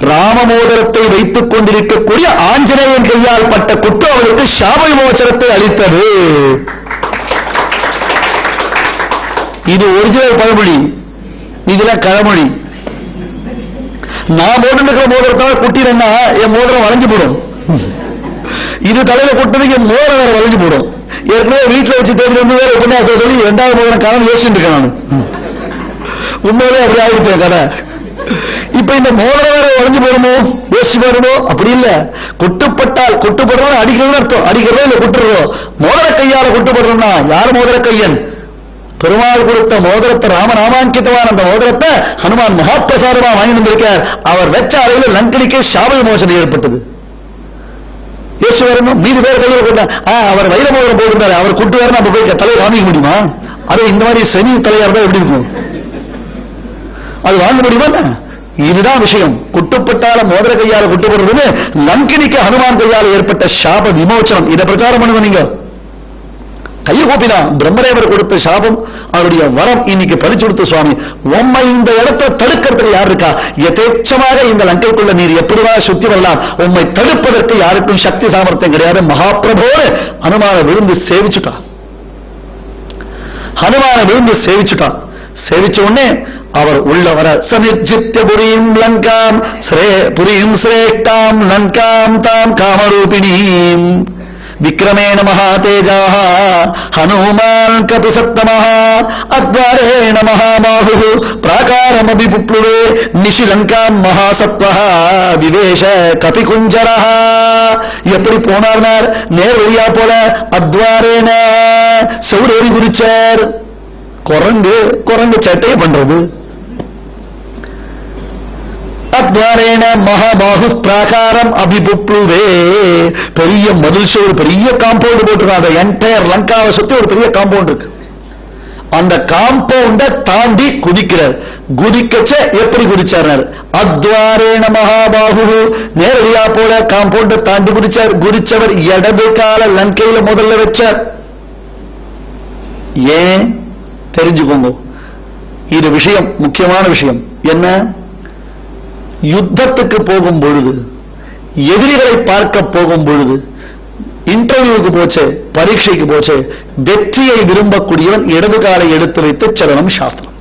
ராம மோதிரத்தை வைத்துக் கொண்டிருக்கக்கூடிய ஆஞ்சநேயன் கையால் பட்ட குட்டு அவருக்கு சாப விமோசனத்தை அளித்தது. இது ஒரிஜினல் பழமொழி, இதெல்லாம் கழமொழி. நான் போட்டுருக்கிற மோதிரத்தால் குட்டினா என் மோதிரம் வளைஞ்சு போடும். இது தலையில குட்டதுக்கு என் மோதிரம் வேற வளைஞ்சு போடும். ஏற்கனவே வீட்டில் வச்சு தேடி உபன்யாசம் சொல்லி 2வது மோதிரம் காலம் யோசிச்சுட்டு இருக்கேன் நான். உண்மையிலே அப்படி ஆகிட்டேன் கதை. இப்ப இந்த மோதிரம் வேற வளைஞ்சு போடுமோ, யோசிச்சு பாருமோ? அப்படி இல்ல, குட்டுப்பட்டால் குட்டுப்படுறோம் அடிக்கிறதுன்னு அர்த்தம். அடிக்கிறதோ இல்ல குட்டுறதோ. மோதிர கையால குட்டுப்படுறோம்னா யார் மோதிர கையன்? பெருமாள் கொடுத்த மோதிரத்தை, ராமநாமாங்கிதமான அந்த மோதிரத்தை ஹனுமான் மகாபிரசாரமா வாங்கி வந்திருக்கார். அவர் வெச்ச அறையில் லங்கனிக்கே சாப விமோசனம் ஏற்பட்டது. யோசிச்சு வரணும். மீது பேர் கையில் கொண்ட அவர் வைர மோதிரம் போட்டிருந்தாரு, அவர் குட்டு வேற நம்ம போய் தலையை காமிக்க முடியுமா? அது இந்த மாதிரி சனி தலையா இருந்தா எப்படி இருக்கும்? அது வாங்க முடியுமா? இதுதான் விஷயம். குட்டுப்பட்டால மோதிர கையால குட்டுப்படுறது லங்கினிக்கு ஹனுமான் கையால் ஏற்பட்ட சாப விமோசனம். இதை பிரச்சாரம் பண்ணுங்க. நீங்க கையை கூப்பினா பிரம்மதேவர் கொடுத்த சாபம், அவருடைய வரம் இன்னைக்கு பறிச்சு கொடுத்த சுவாமி. உண்மை இந்த இடத்தை தடுக்கிறதுக்கு யார் இருக்கா? யதேச்சமாக இந்த லங்கைக்குள்ள நீர் எப்படிவா சுத்தி வரலாம், உண்மை தடுப்பதற்கு யாருக்கும் சக்தி சாமர்த்தியம் கிடையாது. மகாபிரபோடு ஹனுமான விழுந்து சேவிச்சுட்டான். ஹனுமான விழுந்து சேவிச்சுட்டான். சேவிச்ச உடனே அவர் உள்ள வர சனிர்ஜித்ய புரீம் லங்காம் புரீம் சிரேஷ்டாம் லங்காம் தாம் காமரூபிணீம் விக்ரமேண மகாதேஜாஹ ஹனுமான் கபிசத்தமஹ அத்வாரேண மகாபாஹு பிராகாரமபிபுப்ளுவே நிஷிலங்காம் மகாசத்வஹ விவேஷ கபிகுஞ்சரஹ. எப்படி போனார்? நேர் வழியா போல அத்வாரேன செவுடேறி குறிச்சார். குரங்கு சட்டையை பண்றது. அத்வாரேன மகாபாஹு பிராகாரம் அபிபுப்ளுவே, பெரிய மதில் சோறு, பெரிய காம்பவுண்ட் போட்டிருக்காங்க. என்டையர் லங்காவை சுத்தி ஒரு பெரிய காம்பவுண்ட் இருக்கு. அந்த காம்பவுண்ட தாண்டி குதிக்கிறார். குதிக்கச்ச எப்படி குதிச்சார்? அத்வாரேன மகாபாஹு, நேரடியா போல காம்பவுண்ட தாண்டி குதிச்சார். குதிச்சவர் இடது கால லங்கையில முதல்ல வச்சார். ஏன் தெரிஞ்சுக்கோங்க, இது விஷயம், முக்கியமான விஷயம். என்ன? யுத்தத்துக்கு போகும் பொழுது, எதிரிகளை பார்க்க போகும் பொழுது, இன்டர்வியூக்கு போச்சு, பரீட்சைக்கு போச்சு, வெற்றியை விரும்பக்கூடியவன் இடது காலை எடுத்து வைத்து செல்லணும் சாஸ்திரம்.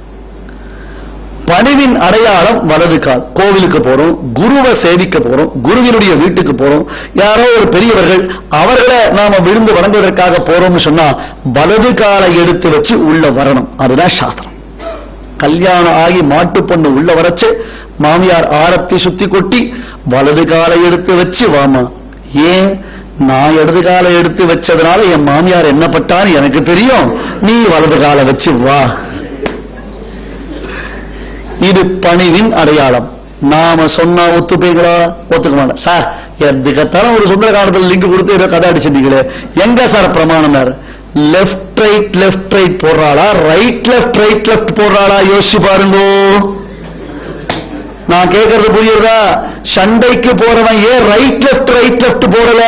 பணிவின் அடையாளம் வலது கால். கோவிலுக்கு போறோம், குருவை சேவிக்க போறோம், குருவினுடைய வீட்டுக்கு போறோம், யாரோ ஒரு பெரியவர்கள், அவர்களை நாம விழுந்து வணங்குவதற்காக போறோம்னு சொன்னா வலது காலை எடுத்து வச்சு உள்ள வரணும். அதுதான் சாஸ்திரம். கல்யாணம் ஆகி மாட்டு பொண்ணு உள்ள வரச்சு மாமியார் ஆரத்தி சுத்தி கொட்டி வலது காலை எடுத்து வச்சு வாமா. ஏன்? நான் இடது காலை எடுத்து வச்சதுனால என் மாமியார் என்ன பட்டான்னு எனக்கு தெரியும், நீ வலது காலை வச்சு வா. இது பணிவின் அடையாளம். நாம சொன்னா ஒத்துப்பீங்களா? ஒத்துக்க மாட்டேன் சார். எதுக்கத்தாலும் ஒரு சுந்தர காலத்தில் லிங்க் கொடுத்து ஏதோ கதை அடிச்சிருந்தீங்களே, எங்க சார் பிரமாணம்? லெப்ட் ரைட் போடுறாளா, ரைட் லெப்ட் போடுறாளா? யோசிச்சு பாருங்க. நான் கேட்கறது புரியுதா? சண்டைக்கு போறவன் ஏன் ரைட் லெப்ட் போடல,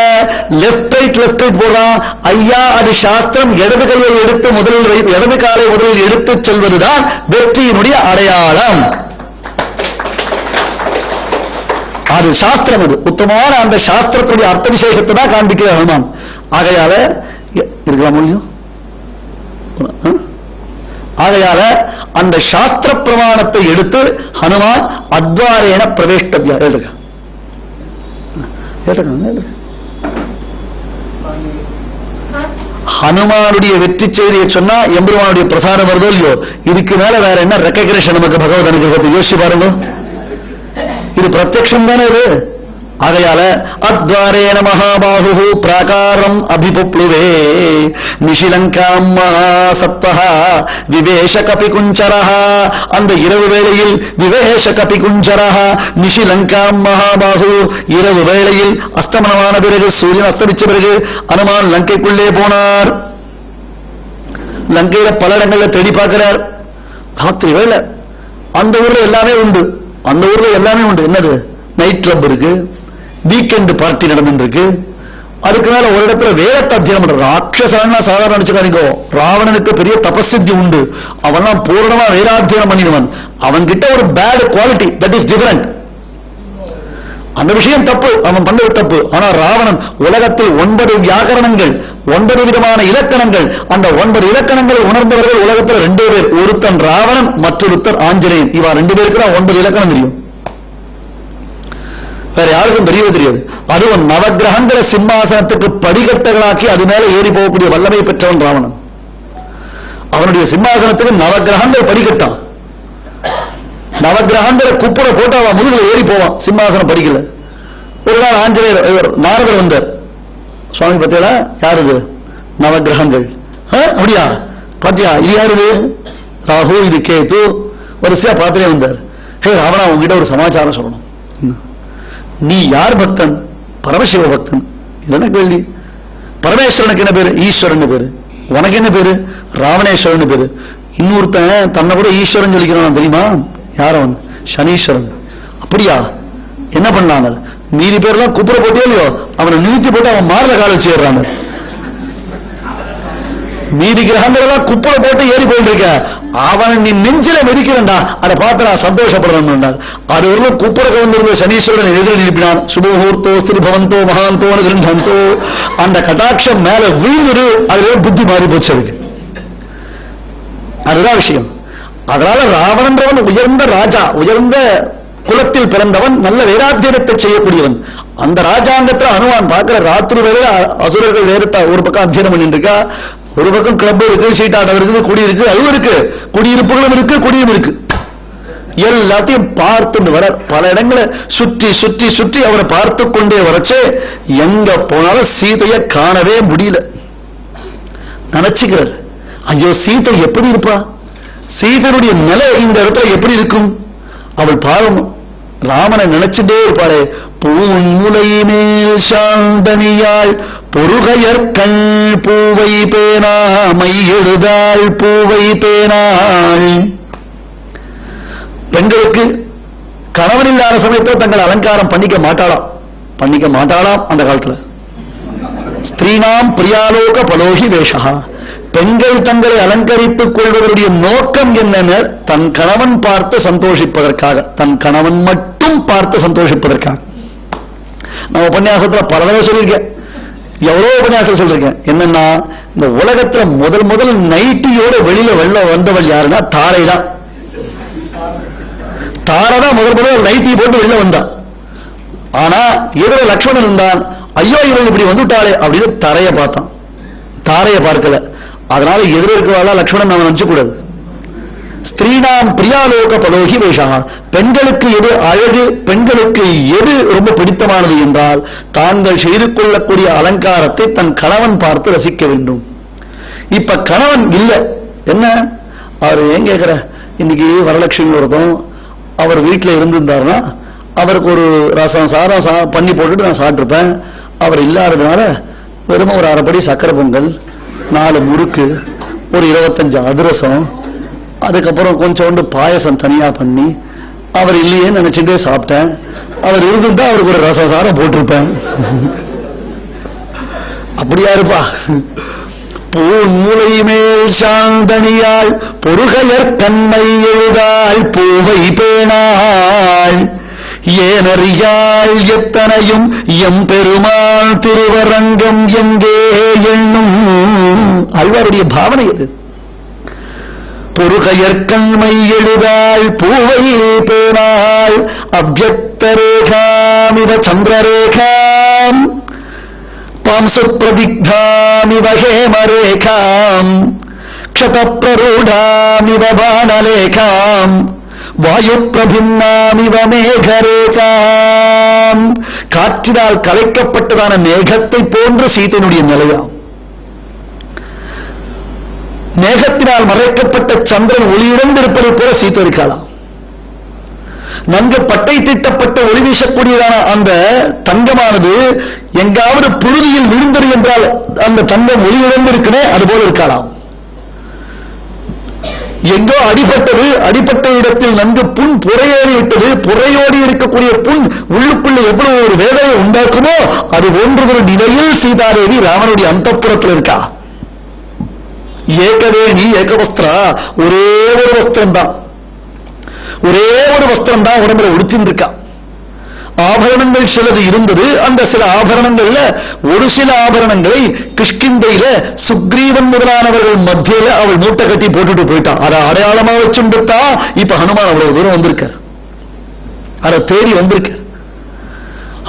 லெப்ட் ரைட் போடுறான்? ஐயா, அது சாஸ்திரம். இடது கையை எடுத்து முதலில், இடது காலை முதலில் எடுத்து செல்வதுதான் வெற்றியினுடைய அடையாளம். அது சாஸ்திரம். அது உத்தமமான அந்த சாஸ்திரத்துடைய அர்த்த விசேஷத்தை தான் காண்பிக்கிற ஹனுமான். ஆகையால இருக்கலாம் முடியும். ஆகையால அந்த சாஸ்திர பிரமாணத்தை எடுத்து ஹனுமான் அத்வாரேன பிரவேஷ்டவ்யா எழுதுங்க. ஹனுமானுடைய வெற்றி செய்தியை சொன்னா எம்பெருமானுடைய பிரசாரம் வருதோ இல்லையோ, இதுக்கு மேல வேற என்ன ரெக்கக்ரேஷன் நமக்கு பகவத் அனுகிரகத்தை? யோசிச்சு பாருங்க. இது பிரத்யக்ஷம் தானே இது. ஆகையால அத்வாரேன மகாபாஹு பிராகாரம் அபிபுப்ளுவே நிஷிலங்காம் மகாசத்வஹ விவேஷ கபிகுஞ்சரஹ. அந்த இரவு வேளையில் விவேஷ கபிகுஞ்சரஹ நிஷிலங்காம் மகாபாஹு. இரவு வேளையில் அஸ்தமனமான பிறகு, சூரியன் அஸ்தமிச்ச பிறகு ஹனுமான் லங்கைக்குள்ளே போனார். லங்கையில பல இடங்கள்ல தேடி பார்க்கிறார். ராத்திரி வேளை அந்த ஊர்ல எல்லாமே உண்டு. என்னது? நைட் கிளப் இருக்கு, வீக்கெண்ட் பார்ட்டி நடந்துருக்கு. அதுக்கு மேல ஒரு இடத்துல வேதத்தை அத்தியனம் பண்ற ராட்சசான சாதாரண நினைச்சுக்காதீங்க. ராவணனுக்கு பெரிய தபசித்தி உண்டு. அவன்லாம் பூர்ணமா வேதாத்தியனம் பண்ணிடுவான். அவன் கிட்ட ஒரு bad quality, that is different. அந்த விஷயம் தப்பு, அவன் பண்ணது தப்பு. ஆனா ராவணன் உலகத்தில் 9 வியாக்கரணங்கள், 9 விதமான இலக்கணங்கள், அந்த 9 இலக்கணங்களை உணர்ந்தவர்கள் உலகத்தில் 2 பேர். ஒருத்தன் ராவணன், மற்றொருத்தர் ஆஞ்சநேயன். இவா 2 பேருக்கு தான் 9 இலக்கணம் தெரியும், வேற யாருக்கும் தெரியவே தெரியாது. அதுவும் நவகிரகங்களை சிம்மாசனத்துக்கு படிக்கட்டுகளாக்கி அது மேல ஏறி போகக்கூடிய வல்லமை பெற்றவன் ராவணன். அவனுடைய சிம்மாசனத்துக்கு நவகிரகங்கள் படிக்கட்டான். நவகிரகங்களை குப்புற போட்டு அவன் முதுகுல ஏறி போவான், சிம்மாசனம் படிக்கல. ஒரு நாள் ஆஞ்சநேயர் நாரதர் வந்தார். சுவாமி பத்தியா யாரு இது? நவகிரகங்கள். அப்படியா பாத்தியா? இது யாரு? ராகு, இது கேது. வரிசையா பார்த்துட்டே வந்தார். ஹே ராவணா, உங்ககிட்ட ஒரு சமாச்சாரம் சொல்லணும். நீ யார் பக்தன்? பரமசிவ பக்தன். என்ன கேள்வி? பரமேஸ்வரனுக்கு என்ன பேரு? ஈஸ்வரன் பேரு. உனக்கு என்ன பேரு? ராவணேஸ்வரன் பேரு. இன்னொருத்தன் தன்னை கூட ஈஸ்வரன் சொல்லிக்கிறான் தெரியுமா? யாரவன்? சனீஸ்வரன். அப்படியா? என்ன பண்ணாங்க? மீதி பேர்லாம் குப்புற போட்டே இல்லையோ, அவனை நிறுத்தி போட்டு அவன் மாறல கால வச்சுறாங்க. மீதி கிரகங்கள் எல்லாம் குப்புற போட்டு ஏறி போயிட்டு இருக்க, அவன் நீ நெஞ்சில மெதிக்கிறா, அதை பார்த்து நான் சந்தோஷப்படணும். அது ஒரு குப்புற கலந்திருந்த சனீஸ்வரன் எதிரில் நிற்பினான். சுபமுகூர்த்தோ ஸ்திரி பவந்தோ மகாந்தோ கிரந்தோ, அந்த கட்டாட்சம் மேல வீழ்ந்து அதுல புத்தி மாறி போச்சு. அதுக்கு அதுதான் விஷயம். அதனால ராவணன்றவன் உயர்ந்த ராஜா, உயர்ந்த குலத்தில் பிறந்தவன், நல்ல வேதாத்தியனத்தை செய்யக்கூடியவன். அந்த ராஜாங்கத்தில் அனுமான் பார்க்கிற ராத்திரி வேலை அசுரர்கள் வேறு ஒரு பக்கம் அத்தியனம் பண்ணிட்டு இருக்கா, ஒரு பக்கம் கிளப் இருக்கு, சீட்டாட்டம் இருக்குது, குடி இருக்கு, அதுவும் இருக்கு, குடியிருப்புகளும் இருக்கு, குடியும் இருக்கு. எல்லாத்தையும் பார்த்துட்டு வர பல இடங்களை சுற்றி சுற்றி சுற்றி அவரை பார்த்து கொண்டே வரச்சே எங்க போனாலும் சீதையை காணவே முடியல. நினைச்சுக்கிறார், ஐயோ சீதை எப்படி இருப்பா, சீதனுடைய நிலை இந்த இடத்துல எப்படி இருக்கும்? அவள் பாவம் ராமனை நினைச்சுட்டே இருப்பாளே. பூமுலை மேல் சாந்தனியாள் பொருகையர் கண் பூவை பேனா மை எழுதாள் பூவை பேனாள். பெண்களுக்கு கணவன் இல்லாத சமயத்தில் தங்கள் அலங்காரம் பண்ணிக்க மாட்டாளாம் அந்த காலத்துல. ஸ்திரீனாம் பிரியாலோக பலோகி வேஷா. பெண்கள் தங்களை அலங்கரித்துக் கொள்வதனுடைய நோக்கம் என்னென்ன? தன் கணவன் பார்த்து சந்தோஷிப்பதற்காக, தன் கணவன் மட்டும் பார்த்து சந்தோஷிப்பதற்காக. நான் உபன்யாசத்துல பல தடவை சொல்லியிருக்கேன், எவ்வளவு உபன்யாசம் சொல்லியிருக்கேன். என்னன்னா, இந்த உலகத்துல முதல் நைட்டியோட வெளியில வந்தவள் யாருன்னா தாரை தான். தாரை தான் முதல் நைட்டி போட்டு வெளியில வந்தான். ஆனா எதிர லக்ஷ்மணன் இருந்தான். ஐயோ இவள் இப்படி வந்துட்டாளே அப்படின்னு தரைய பார்த்தான், தாரைய பார்க்கல. அதனால எதிர இருக்கிறவாளா லக்ஷ்மணன் அவன் நினைச்சு கூடாது. ஸ்திரீனாம் பிரியாலோக பலோகி வேஷா. பெண்களுக்கு எது அழகு, பெண்களுக்கு எது ரொம்ப பிடித்தமானது என்றால் தாங்கள் செய்து கொள்ளக்கூடிய அலங்காரத்தை தன் கணவன் பார்த்து ரசிக்க வேண்டும். இப்ப கணவன் இல்ல, என்ன அவர் ஏன் கேட்கிற? இன்னைக்கு வரலட்சுமி விரதம், அவர் வீட்டில் இருந்திருந்தாருன்னா அவருக்கு ஒரு ரசம் சாதம் பண்ணி போட்டுட்டு நான் சாப்பிட்டுருப்பேன். அவர் இல்லாததுனால வெறும் ஒரு அரைப்படி சக்கரை பொங்கல், 4 முறுக்கு, ஒரு 25 அதிரசம், அதுக்கப்புறம் கொஞ்சோண்டு பாயசம் தனியா பண்ணி, அவர் இல்லையே நினைச்சுட்டே சாப்பிட்டேன். அவர் இருந்தா அவருக்கு ஒரு ரசம் சாரம் போட்டிருப்பேன். அப்படியா இருப்பா? பூமுலை மேல் சாந்தனியாள் பொருகையர் தன்மை எழுதாள் பூவை பேணாள். ஏனறியாள் எத்தனையும் எம் பெருமாள் திருவரங்கம் எங்கே எண்ணும். அல்வாருடைய பாவனை அது. பொருகையற்கண்மை எழுதாள் பூவை பேணாள். அவ்யக்தரேகாமிவ சந்திரரேகாம் பாம்சுப்ரதிக்தாமிவ ஹேமரேகாம் க்ஷதப்ரரூடாமிவ பாணலேகாம் வாயுப்பிரபின்னாமிவ மேகரேகாம். காற்றினால் கலைக்கப்பட்டதான மேகத்தை போன்று சீதையினுடைய நிலையாம். மேகத்தினால் மறைக்கப்பட்ட சந்திரன் ஒளியிழந்திருப்பதை போல சீதை இருக்கலாம். நன்கு பட்டை தீட்டப்பட்ட ஒளி வீசக்கூடியதான அந்த தங்கமானது எங்காவது புழுதியில் விழுந்தது என்றால் அந்த தங்கம் ஒளி இழந்திருக்கிறே அதுபோல இருக்கலாம். எங்கோ அடிபட்டது, அடிபட்ட இடத்தில் நன்கு புண் புறையோடி விட்டது. புறையோடி இருக்கக்கூடிய புண் உள்ளுக்குள்ள எவ்வளவு ஒரு வேதனை உண்டாக்குமோ அது ஒன்று ஒரு நிலையில் சீதாதேவி ராமனுடைய அந்தப்புறத்தில் இருக்கா. ஏகவேணி ஏகவஸ்திரா, ஒரே ஒரு வஸ்திரம் தான், ஒரே ஒரு வஸ்திரம் தான் உடம்புல உடுத்தின்னு இருக்கா. ஆபரணங்கள் சிலது இருந்தது. அந்த சில ஆபரணங்கள்ல ஒரு சில ஆபரணங்களை கிஷ்கிந்தையில சுக்ரீவன் முதலானவர்கள் மத்தியில அவள் மூட்டை கட்டி போட்டுட்டு போயிட்டான். அதை அடையாளமா வச்சுட்டா இப்ப ஹனுமான் அவ்வளவு தூரம் வந்திருக்கார், அதை தேடி வந்திருக்கார்.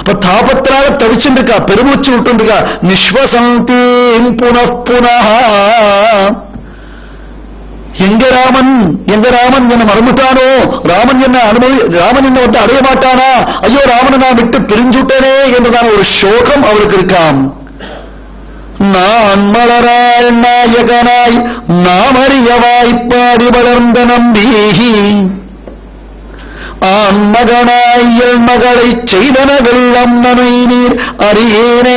அப்ப தாபத்தினால தவிச்சுட்டு இருக்கா, பெருமூச்சு விட்டு இருக்கா. நிஸ்வசந்தி புனః எங்க ராமன் என்ன மறந்துட்டானோ, ராமன் என்ன வந்து அடைய மாட்டானா, ஐயோ ராமனை நான் விட்டு பிரிஞ்சுட்டேனே என்றதான ஒரு சோகம் அவருக்கு இருக்காம். நான் மலராய் நாயகனாய் நாமறியவாய் பாடி வளர்ந்த நம்பி மகனாய் மகளை செய்தனகள் அம்மனை நீர் அறியேனே.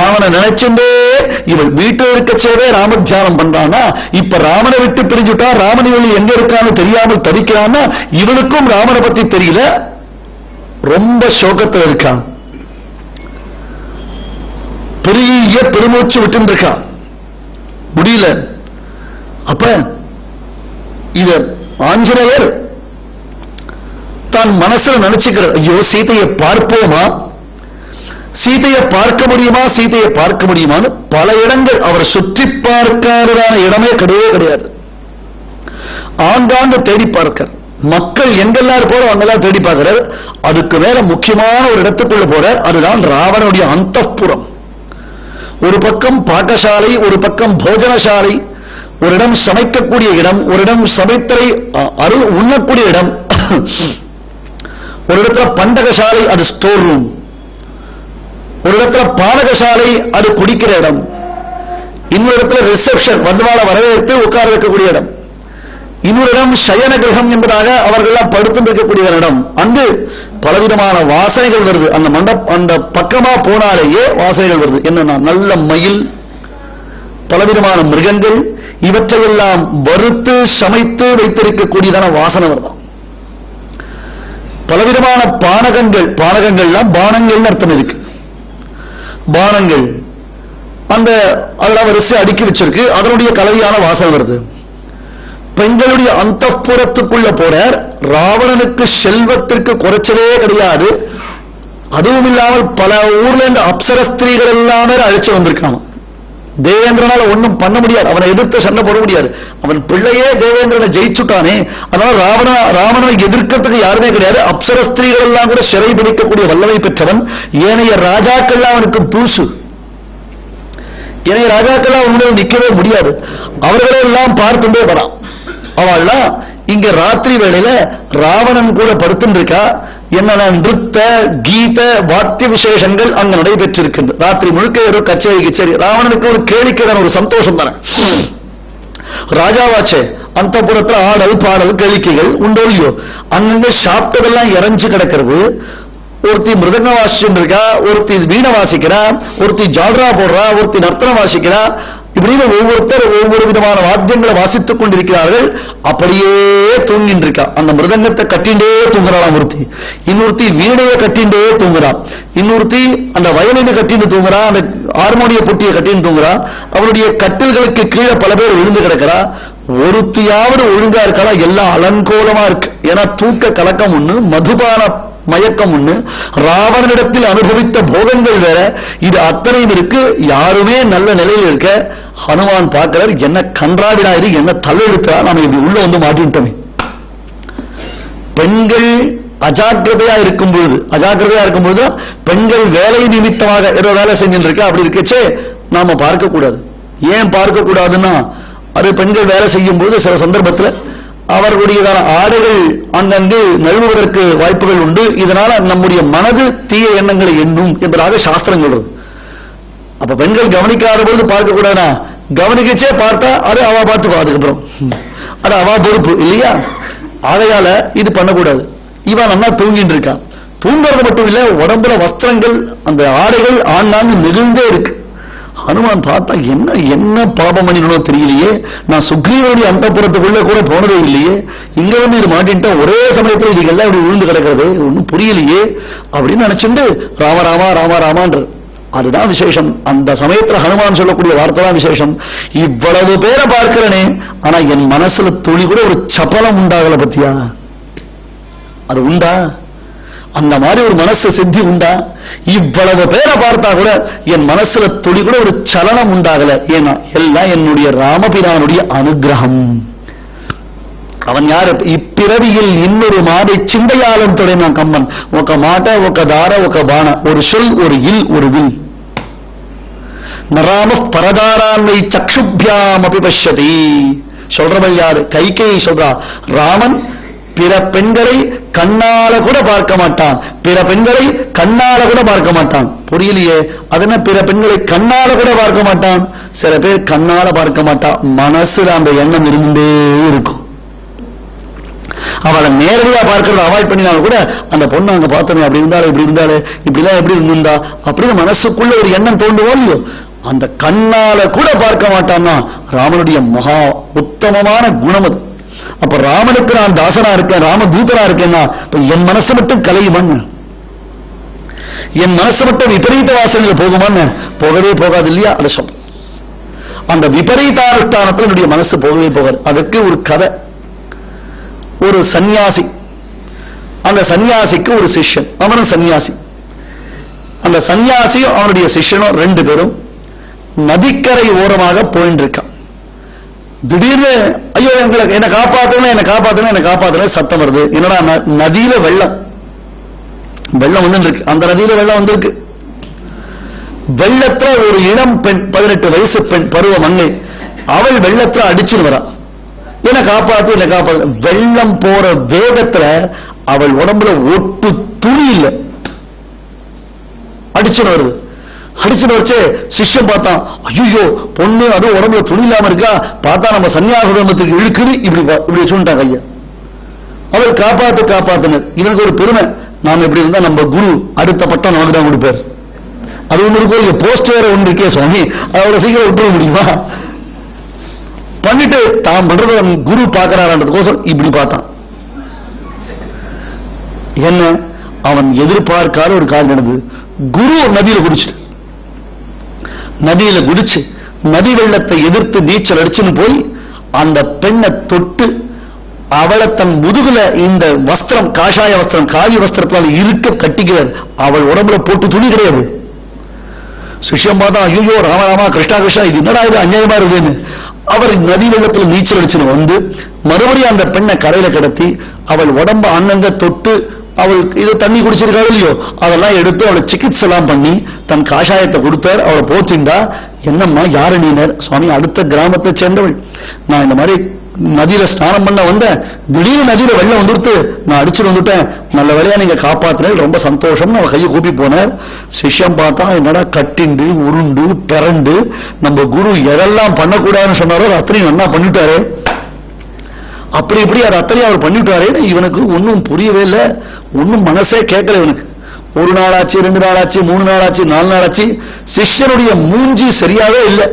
அவனை நினைச்சுட்டே இவள் வீட்டில் இருக்க செய்தே ராம தியானம் பண்றானா, இப்ப ராமனை விட்டு பிரிஞ்சுட்டா, ராமன் இவள் எங்க இருக்கான்னு தெரியாமல் தவிக்கிறான்னா, இவனுக்கும் ராமனை பத்தி தெரியல, ரொம்ப சோகத்தில் இருக்கான், பெரிய பெருமூச்சு விட்டு இருக்கான், முடியல. அப்ப இத ஆஞ்சநேயர் தான் மனசுல நினைச்சுக்கிறார், ஐயோ சீதையை பார்ப்போமா, சீதையை பார்க்க முடியுமா, சீதையை பார்க்க முடியுமான்னு பல இடங்கள் அவர் சுற்றி பார்க்காததான இடமே கிடையவே கிடையாது. ஆங்காங்க தேடி பார்க்கிறார். மக்கள் எங்கெல்லாம் போறோம் அங்கெல்லாம் தேடி பார்க்கிறார். அதுக்கு மேல முக்கியமான ஒரு இடத்துக்குள்ள போறார். அதுதான் ராவனுடைய அந்தப்புறம். ஒரு பக்கம் பாகசாலை, ஒரு பக்கம் போஜனசாலை, ஒரு இடம் சமைக்கக்கூடிய இடம், ஒரு இடம் சமைத்தலை அருள் உண்ணக்கூடிய இடம், ஒரு இடத்துல பண்டகசாலை அது ஸ்டோர் ரூம், ஒரு இடத்துல பானகசாலை அது குடிக்கிற இடம், இன்னொரு இடத்துல ரிசப்ஷன் வந்தவாள வரவேற்று உட்கார வைக்கக்கூடிய இடம், இன்னொரு இடம் சயன கிரகம் என்பதாக அவர்கள் படுத்து இருக்கக்கூடிய இடம். அங்கு பலவிதமான வாசனைகள் வருது. அந்த பக்கமா போனாலேயே வாசனைகள் வருது. என்னன்னா நல்ல மயில், பலவிதமான மிருகங்கள், இவற்றையெல்லாம் வறுத்து சமைத்து வைத்திருக்கக்கூடியதான வாசனை வருதான். பலவிதமான பானகங்கள்லாம் பானங்கள்னு அர்த்தம் இருக்கு. பானங்கள் அந்த அதெல்லாம் வரிசை அடுக்கி வச்சிருக்கு, அதனுடைய கலவையான வாசனை வருது. பெண்களுடைய அந்தப்புறத்துக்குள்ள போறார். ராவணனுக்கு செல்வத்திற்கு குறைச்சலே கிடையாது. அதுவும் இல்லாமல் பல ஊர்ல இந்த அப்சர ஸ்திரீகள் எல்லாமே அழைச்சு வந்திருக்காங்க. தேவேந்திரனால ஒன்னும் பண்ண முடியாது, அவனை எதிர்த்து சண்டை போட முடியாது. அவன் பிள்ளையே தேவேந்திரனை ஜெயிச்சுட்டானே, அதனால ராவணனை எதிர்க்கிறதுக்கு யாருமே கிடையாது. அப்சர ஸ்திரீகள் எல்லாம் கூட சிறை பிடிக்கக்கூடிய வல்லமை பெற்றவன். ஏனைய ராஜாக்கள்லாம் அவனுக்கு தூசு. ஏனைய ராஜாக்கள்லாம் அவனுடைய நிற்கவே முடியாது. அவர்களே எல்லாம் பார்த்துட்டே வரான். அவள்லாம் இங்க ராத்திரி வேளையில ராவணன் கூட படுத்துட்டு இருக்கா. என்னென்ன நிறுத்த கீத வாத்திய விசேஷங்கள் அங்க நடைபெற்றிருக்கின்ற ராத்திரி முழுக்க ஒரு கச்சேரி. ராவணனுக்கு ஒரு கேளிக்கைதான், ஒரு சந்தோஷம் தானே. ராஜாவாச்சே, அந்த புறத்துல ஆடல் பாடல் கேளிக்கைகள் உண்டோ இல்லையோ, அங்கங்க சாப்பிட்டதெல்லாம் இறஞ்சு கிடக்கிறது. ஒருத்தி மிருதங்க வாசிச்சுட்டு இருக்கா, ஒருத்தி வீணை வாசிக்கிறா, ஒருத்தி ஜால்ரா போடுறா, ஒருத்தி நர்த்தனம் வாசிக்கிறா. இப்படின்னு ஒவ்வொருத்தர் ஒவ்வொரு விதமான வாத்தியங்களை வாசித்துக் கொண்டிருக்கிறார்கள். அப்படியே தூங்கிட்டு இருக்கா. அந்த மிருதங்கத்தை கட்டிண்டே தூங்குறாளாம் ஒருத்தி, இன்னொருத்தி வீணையை கட்டிண்டே தூங்குறான், இன்னொருத்தி அந்த வயலினை கட்டிட்டு தூங்குறா, அந்த ஹார்மோனிய பொட்டியை கட்டின்னு தூங்குறா. அவருடைய கட்டில்களுக்கு கீழே பல பேர் விழுந்து கிடக்கிறா. ஒருத்தியாவது ஒழுங்கா இருக்காளா? எல்லாம் அலங்கோலமா இருக்கு. ஏன்னா தூக்க கலக்கம் ஒண்ணு, மதுபான மயக்கம் ஒண்ணு, ராவணனிடத்தில் அனுபவித்த போகங்கள் வேற. இது அத்தனையும் இருக்கு. யாருமே நல்ல நிலையில் இருக்க. ஹனுமான் பார்க்கிறார், என்ன கன்றாவிடா இது, என்ன தள்ளெடுத்தா, நாம இப்படி உள்ள வந்து மாட்டிட்டோமே. பெண்கள் அஜாக்கிரதையா இருக்கும் பொழுது பெண்கள் வேலை நிமித்தமாக ஏதோ வேலை செஞ்சுட்டு இருக்க, அப்படி இருக்கச்சே நாம பார்க்க கூடாது. ஏன் பார்க்க கூடாதுன்னா, அது பெண்கள் வேலை செய்யும் பொழுது சில சந்தர்ப்பத்தில் அவர்களுடையதான ஆடைகள் அங்கங்கு நழுவுவதற்கு வாய்ப்புகள் உண்டு. இதனால நம்முடைய மனது தீய எண்ணங்களை எண்ணும் என்பதாக சாஸ்திரம் சொல்றது. அப்ப பெண்கள் கவனிக்காத பொழுது பார்க்க கூடாதா, கவனிக்கச்சே பார்த்தா அது அவ பார்த்துப்பா, அதுக்கப்புறம் அது அவ பொறுப்பு இல்லையா. ஆகையால இது பண்ணக்கூடாது. இவன் நல்லா தூங்கிட்டு இருக்கான். தூங்குறது மட்டும் இல்ல, உடம்புல வஸ்திரங்கள் அந்த ஆடைகள் ஆண்டாங்கு நெகிழ்ந்தே இருக்கு. ஹனுமான் பார்த்தா என்ன என்ன பாபம் பண்ணிடணும் தெரியலையே, நான் சுக்ரீவனுடைய அந்தப்புறத்துக்குள்ள கூட போனதே இல்லையே, இங்க வந்து இது மாட்டின்ட்டா ஒரே சமயத்தில் இதுக்கெல்லாம் இப்படி விழுந்து கிடக்கிறது, ஒன்றும் புரியலையே அப்படின்னு நினைச்சுட்டு ராம ராமா ராம ராமான்ற. அதுதான் விசேஷம். அந்த சமயத்தில் ஹனுமான் சொல்லக்கூடிய வார்த்தை தான் விசேஷம். இவ்வளவு பேரை பார்க்கிறனே, ஆனா என் மனசுல துளி கூட ஒரு சபலம் உண்டாகல பத்தியா? அது உண்டா? அந்த மாதிரி ஒரு மனசு சித்தி உண்டா? இவ்வளவு பேரை பார்த்தா கூட என் மனசுல துளி கூட ஒரு சலனம் உண்டாகல. ஏன்னா எல்லாம் என்னுடைய ராமபிரானுடைய அனுகிரகம். அவன் யாரு? இப்பிறவியில் இன்னொரு மாதை చిందయాలను తొడిన కమ్మన్. ఒక మాట, ఒక దార, ఒక బాణ, ஒரு சொல், ஒரு இல், ஒரு வில். நராம பரதாரான்வை சக்ஷுபியாமபி பஷ்யதி. சொல்றவள் யாரு? கைகேயி சொல்றா, ராமன் பிற பெண்களை கண்ணால கூட பார்க்க மாட்டான், பிற பெண்களை கண்ணால கூட பார்க்க மாட்டான். புரியலையே? அதனால பிற பெண்களை கண்ணால கூட பார்க்க மாட்டான். சில பேர் கண்ணால பார்க்க மாட்டான், மனசுல அந்த எண்ணம் இருந்துட்டே இருக்கும். அவளை நேரடியா பார்க்கறத அவாய்ட் பண்ணினாலும் கூட அந்த பொண்ணு அங்க பார்த்தோம், அப்படி இருந்தாலும் இப்படி இருந்தாலும் இப்படிலாம் எப்படி இருந்திருந்தா அப்படின்னு மனசுக்குள்ள ஒரு எண்ணம் தோண்டுவோம் இல்லையோ, அந்த கண்ணால கூட பார்க்க மாட்டான்னா ராமனுடைய மகா உத்தமமான குணம் அது. அப்ப ராமனுக்கு நான் தாசனா இருக்கேன், ராமதூதரா இருக்கேன்னா என் மனசு மட்டும் கலையுமான்னு, என் மனசு மட்டும் விபரீத வாசனைகள் போகுமான்னு? போகவே போகாது இல்லையா? அதை சொல்ற. அந்த விபரீதானுஷ்டானத்தில் என்னுடைய மனசு போகவே போகாது. அதுக்கு ஒரு கதை. ஒரு சன்னியாசி, அந்த சன்னியாசிக்கு ஒரு சிஷ்யன், அவனும் சன்னியாசி. அந்த சன்னியாசியும் அவனுடைய சிஷ்யனும் ரெண்டு பேரும் நதிக்கரை ஓரமாக போயிட்டு இருக்கான். திடீர்னு ஐயோ என்ன காப்பாத்தணும், என்ன காப்பாத்தணும், என்ன காப்பாத்தணும் சத்தம் வருது. என்னடா? நதியில வெள்ளம் வந்து இருக்கு. அந்த நதியில வெள்ளம் வந்திருக்கு. வெள்ளத்துல ஒரு இளம் பெண், 18 வயசு பெண், பருவ மங்கை, அவள் வெள்ளத்துல அடிச்சுன்னு வரா. என்ன காப்பாத்து, என்ன காப்பாத்து. வெள்ளம் போற வேகத்துல அவள் உடம்புல ஒட்டு துணி இல்லை, அடிச்சுன்னு வருது. அடிச்சுன்னு வச்சு சிஷ்யம் பார்த்தான், ஐயோ பொண்ணு அது உடம்புல துணி இல்லாம இருக்கா, பார்த்தா நம்ம சன்னியாச தர்மத்துக்கு இழுக்குது, இப்படி சொல்லிட்டாங்க ஐயா. அவள் காப்பாத்து காப்பாத்துன்னு. இதற்கு ஒரு பெருமை, நாம எப்படி இருந்தா நம்ம குரு அடுத்த பட்டம் நமக்கு தான் கொடுப்பார். அது ஒண்ணு இருக்கும், போஸ்ட் வேற ஒன்று இருக்கே சுவாமி, அவளை சீக்கிரம் விட்டுற முடியுமா? பண்ணிட்டு தான் பண்றத குரு பார்க்கிறான்றதுக்கோசம் இப்படி பார்த்தான். என்ன? அவன் எதிர்பார்க்காத ஒரு காரியம் நடந்தது. குரு நதியில குடிச்சிட்டு, நதியில குடிச்சு நதி வெள்ளத்தை எதிர்த்து நீச்சல் அடிச்சுன்னு போய் அந்த பெண்ணை தொட்டு அவளை தன் முதுகுல இந்த வஸ்திரம், காஷாய வஸ்திரம், காவி வஸ்திரத்தால் இருக்க கட்டிக்கிறார். அவள் உடம்புல போட்டு துணி கிடையாது. சிஷ்யம் பார்த்தா, ஐயோ ராமராமா கிருஷ்ணா கிருஷ்ணா, இது என்னடா இது அநியாயமா இருக்குன்னு அவர் நதி வெள்ளத்தில் நீச்சல் அடிச்சுன்னு வந்து மறுபடியும் அந்த பெண்ணை கரையில கிடத்தி அவள் உடம்ப அண்ணங்க தொட்டு, அவள் இது தண்ணி குடிச்சிருக்காள் இல்லையோ, அதெல்லாம் எடுத்து அவளை சிகிச்சை எல்லாம் பண்ணி தன் காஷாயத்தை கொடுத்தார். அவளை போச்சுண்டா. என்னம்மா யாரு நீனர்? சுவாமி அடுத்த கிராமத்தை சேர்ந்தவள், நான் இந்த மாதிரி நதியில ஸ்நானம் பண்ண வந்தேன், திடீர்னு நதியில வெள்ளம் வந்துடுத்து, நான் அடிச்சுட்டு வந்துட்டேன், நல்ல வேலையா நீங்க காப்பாத்தினேன், ரொம்ப சந்தோஷம். அவ கையை கூப்பி போனார். சிஷ்யம் பார்த்தா, என்னடா கட்டிண்டு உருண்டு பிறண்டு நம்ம குரு எதெல்லாம் பண்ணக்கூடாதுன்னு சொன்னாரோ அத்தனையும் நல்லா பண்ணிட்டாரு. அப்படி இப்படி அது அத்தனையும் அவர் பண்ணிவிட்டாரே. இவனுக்கு ஒன்னும் புரியவே இல்லை, ஒன்னும் மனசே கேட்கல இவனுக்கு. ஒரு நாளாச்சு, 2 நாளாச்சு, 3 நாளாச்சு, 4 நாளாச்சு, சிஷ்யனுடைய மூஞ்சி சரியாவே இல்லை.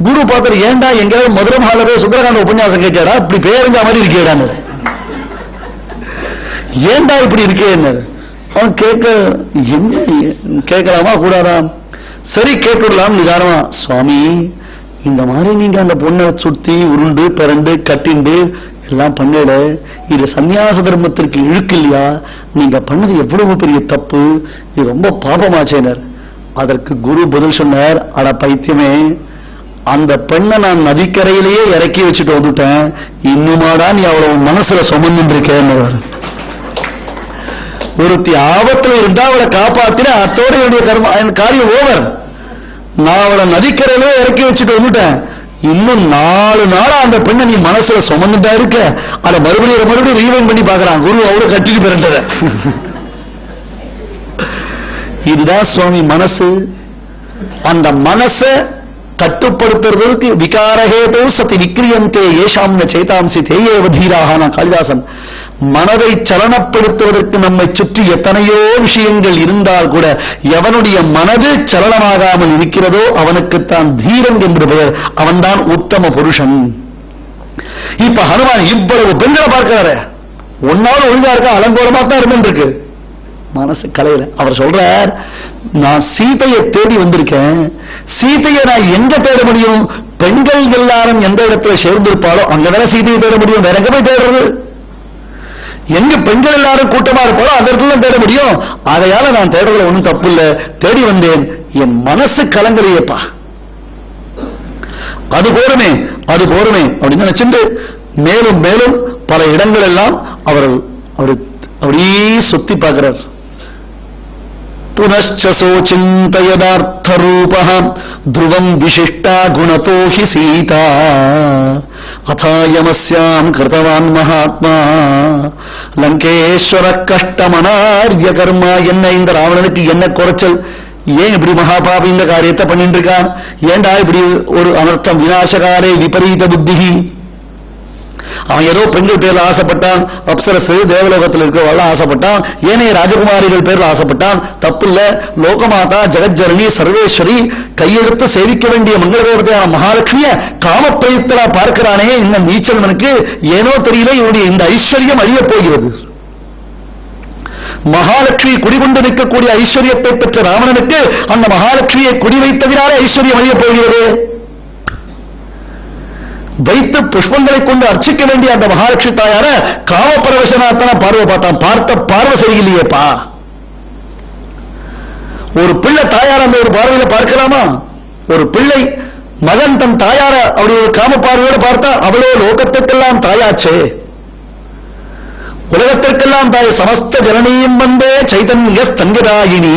குரு பார்த்தாரு, ஏண்டா எங்கேயாவது மதுரை மகால போய் சுந்தரகாண்ட உபன்யாசம் கேட்டாடா, இப்படி பேருங்க மாதிரி இருக்கேடான்னு, ஏண்டா இப்படி இருக்கே என்ன? அவன் கேட்கலாமா கூடாதா? சரி கேட்டுடலாம் நிதானமா. சுவாமி இந்த மாதிரி நீங்க அந்த பொண்ணை சுத்தி உருண்டு பிறண்டு கட்டிண்டு எல்லாம் பண்ணல, இது சன்னியாச தர்மத்திற்கு இழுக்கு இல்லையா? நீங்க பண்ணது எவ்வளவு பெரிய தப்பு, இது ரொம்ப பாபமாச்சேனர். அதற்கு குரு பதில் சொன்னார், அட பைத்தியமே, அந்த பெண்ணை நான் நதிக்கரையிலேயே இறக்கி வச்சுட்டு வந்துட்டேன், இன்னுமாடா நீ அவ்வளவு மனசுல சுமந்து இருக்கேன். ஒருத்தி ஆபத்துல இருந்தா அவளை காப்பாத்தின, அத்தோட என்னுடைய காரியம் ஓவர். நான் அவளை நதிக்கரையிலே இறக்கி வச்சுட்டு வந்துட்டேன், இன்னும் 4 நாளா அந்த பெண்ணை நீ மனசுல சுமந்துட்டா இருக்க. அதை மறுபடியும் ரீவைண்ட் பண்ணி பாக்குறான் குரு, அவ்வளவு கட்டிட்டு பிறந்தத. இதுதான் சுவாமி மனசு. அந்த மனசை கட்டுப்படுத்துறதுக்கு விகாரஹேதோ சதி விக்ரியந்தே ஏஷாம்ன சேதாம்சி தேயேவ தீராக. காளிதாசன் மனதை சலனப்படுத்துவதற்கு நம்மை சுற்றி எத்தனையோ விஷயங்கள் இருந்தால் கூட எவனுடைய மனது சலனமாகாமல் இருக்கிறதோ அவனுக்குத்தான் தீரன் என்று பெயர். அவன்தான் உத்தம புருஷன். இப்ப ஹனுமான் இவ்வளவு பெண்களை பார்க்கிறாரு, ஒன்னாவது ஒழுங்கா இருக்க, அலங்கோலமா தான் இருந்துருக்கு, மனசு கலையில. அவர் சொல்றார், நான் சீதையை தேடி வந்திருக்கேன், சீதையை நான் எங்க தேட முடியும்? பெண்கள் எல்லாரும் எந்த இடத்துல சேர்ந்திருப்பாளோ அங்கதான சீதையை தேட முடியும், வேற எங்க போய் தேடுறது? எங்க பெண்கள் எல்லாரும் கூட்டமா இருப்பாளோ அந்த இடத்துல தேட முடியும். அதையால நான் தேடுறதுல ஒண்ணும் தப்பு இல்ல, தேடி வந்தேன், என் மனசு கலங்கலையேப்பா, அது போருமே அது போருமே அப்படின்னு நினைச்சுட்டு மேலும் மேலும் பல இடங்கள் எல்லாம் அவர் அப்படியே சுத்தி பார்க்கிறார். புனச்சசோ சிந்தயதார்த்த ரூபஹ த்ருவம் விசிஷ்டா குணதோ ஹி சீதா அதாயமஸ்யாம் கிருதவான் மகாத்மா லங்கேஸ்வர கஷ்டமனார்ய கர்மா. என்ன இந்த ராவணனுக்கு என்ன குறைச்சல்? ஏன் இப்படி மகாபாபி இந்த காரியத்தை பண்ணிட்டு இருக்கான்? ஏண்டா இப்படி ஒரு அனர்த்தம்? விநாசகாரே விபரீத புத்தி. அவன் ஏதோ பெண்கள் பேர்ல ஆசைப்பட்டான், அப்சரசு தேவலோகத்தில் இருக்கிறவள ஆசைப்பட்டான், ஏனைய ராஜகுமாரிகள் பேர்ல ஆசைப்பட்டான், தப்பு இல்ல. லோகமாதா ஜெகஜரணி சர்வேஸ்வரி கையெழுத்து சேவிக்க வேண்டிய மங்களதேவதையான மகாலட்சுமிய காமப்பிரயுக்தரா பார்க்கிறானே இந்த நீச்சலனுக்கு ஏனோ தெரியல, இவருடைய இந்த ஐஸ்வர்யம் அழியப் போகிறது. மகாலட்சுமி குடிகொண்டு நிற்கக்கூடிய ஐஸ்வர்யத்தை பெற்ற ராவணனுக்கு அந்த மகாலட்சுமியை குடிவைத்ததினாலே ஐஸ்வர்யம் அழியப் போகிறது. வைத்து புஷ்பங்களை கொண்டு அர்ச்சிக்க வேண்டிய அந்த மகாலட்சுமி தாயார காமபரவசனாத்தான பார்வை பார்த்தான். பார்த்த பார்வை சரியில்லையேப்பா. ஒரு பிள்ளை தாயார அந்த ஒரு பார்வையில பார்க்கலாமா? ஒரு பிள்ளை மகன் தன் தாயார அப்படி ஒரு காம பார்வையோடு பார்த்தா அவளோ லோகத்திற்கெல்லாம் தாயாச்சே, உலகத்திற்கெல்லாம் தாய். சமஸ்த ஜனனியும் வந்தே சைதன்ய ஸ்தங்கதாயினி,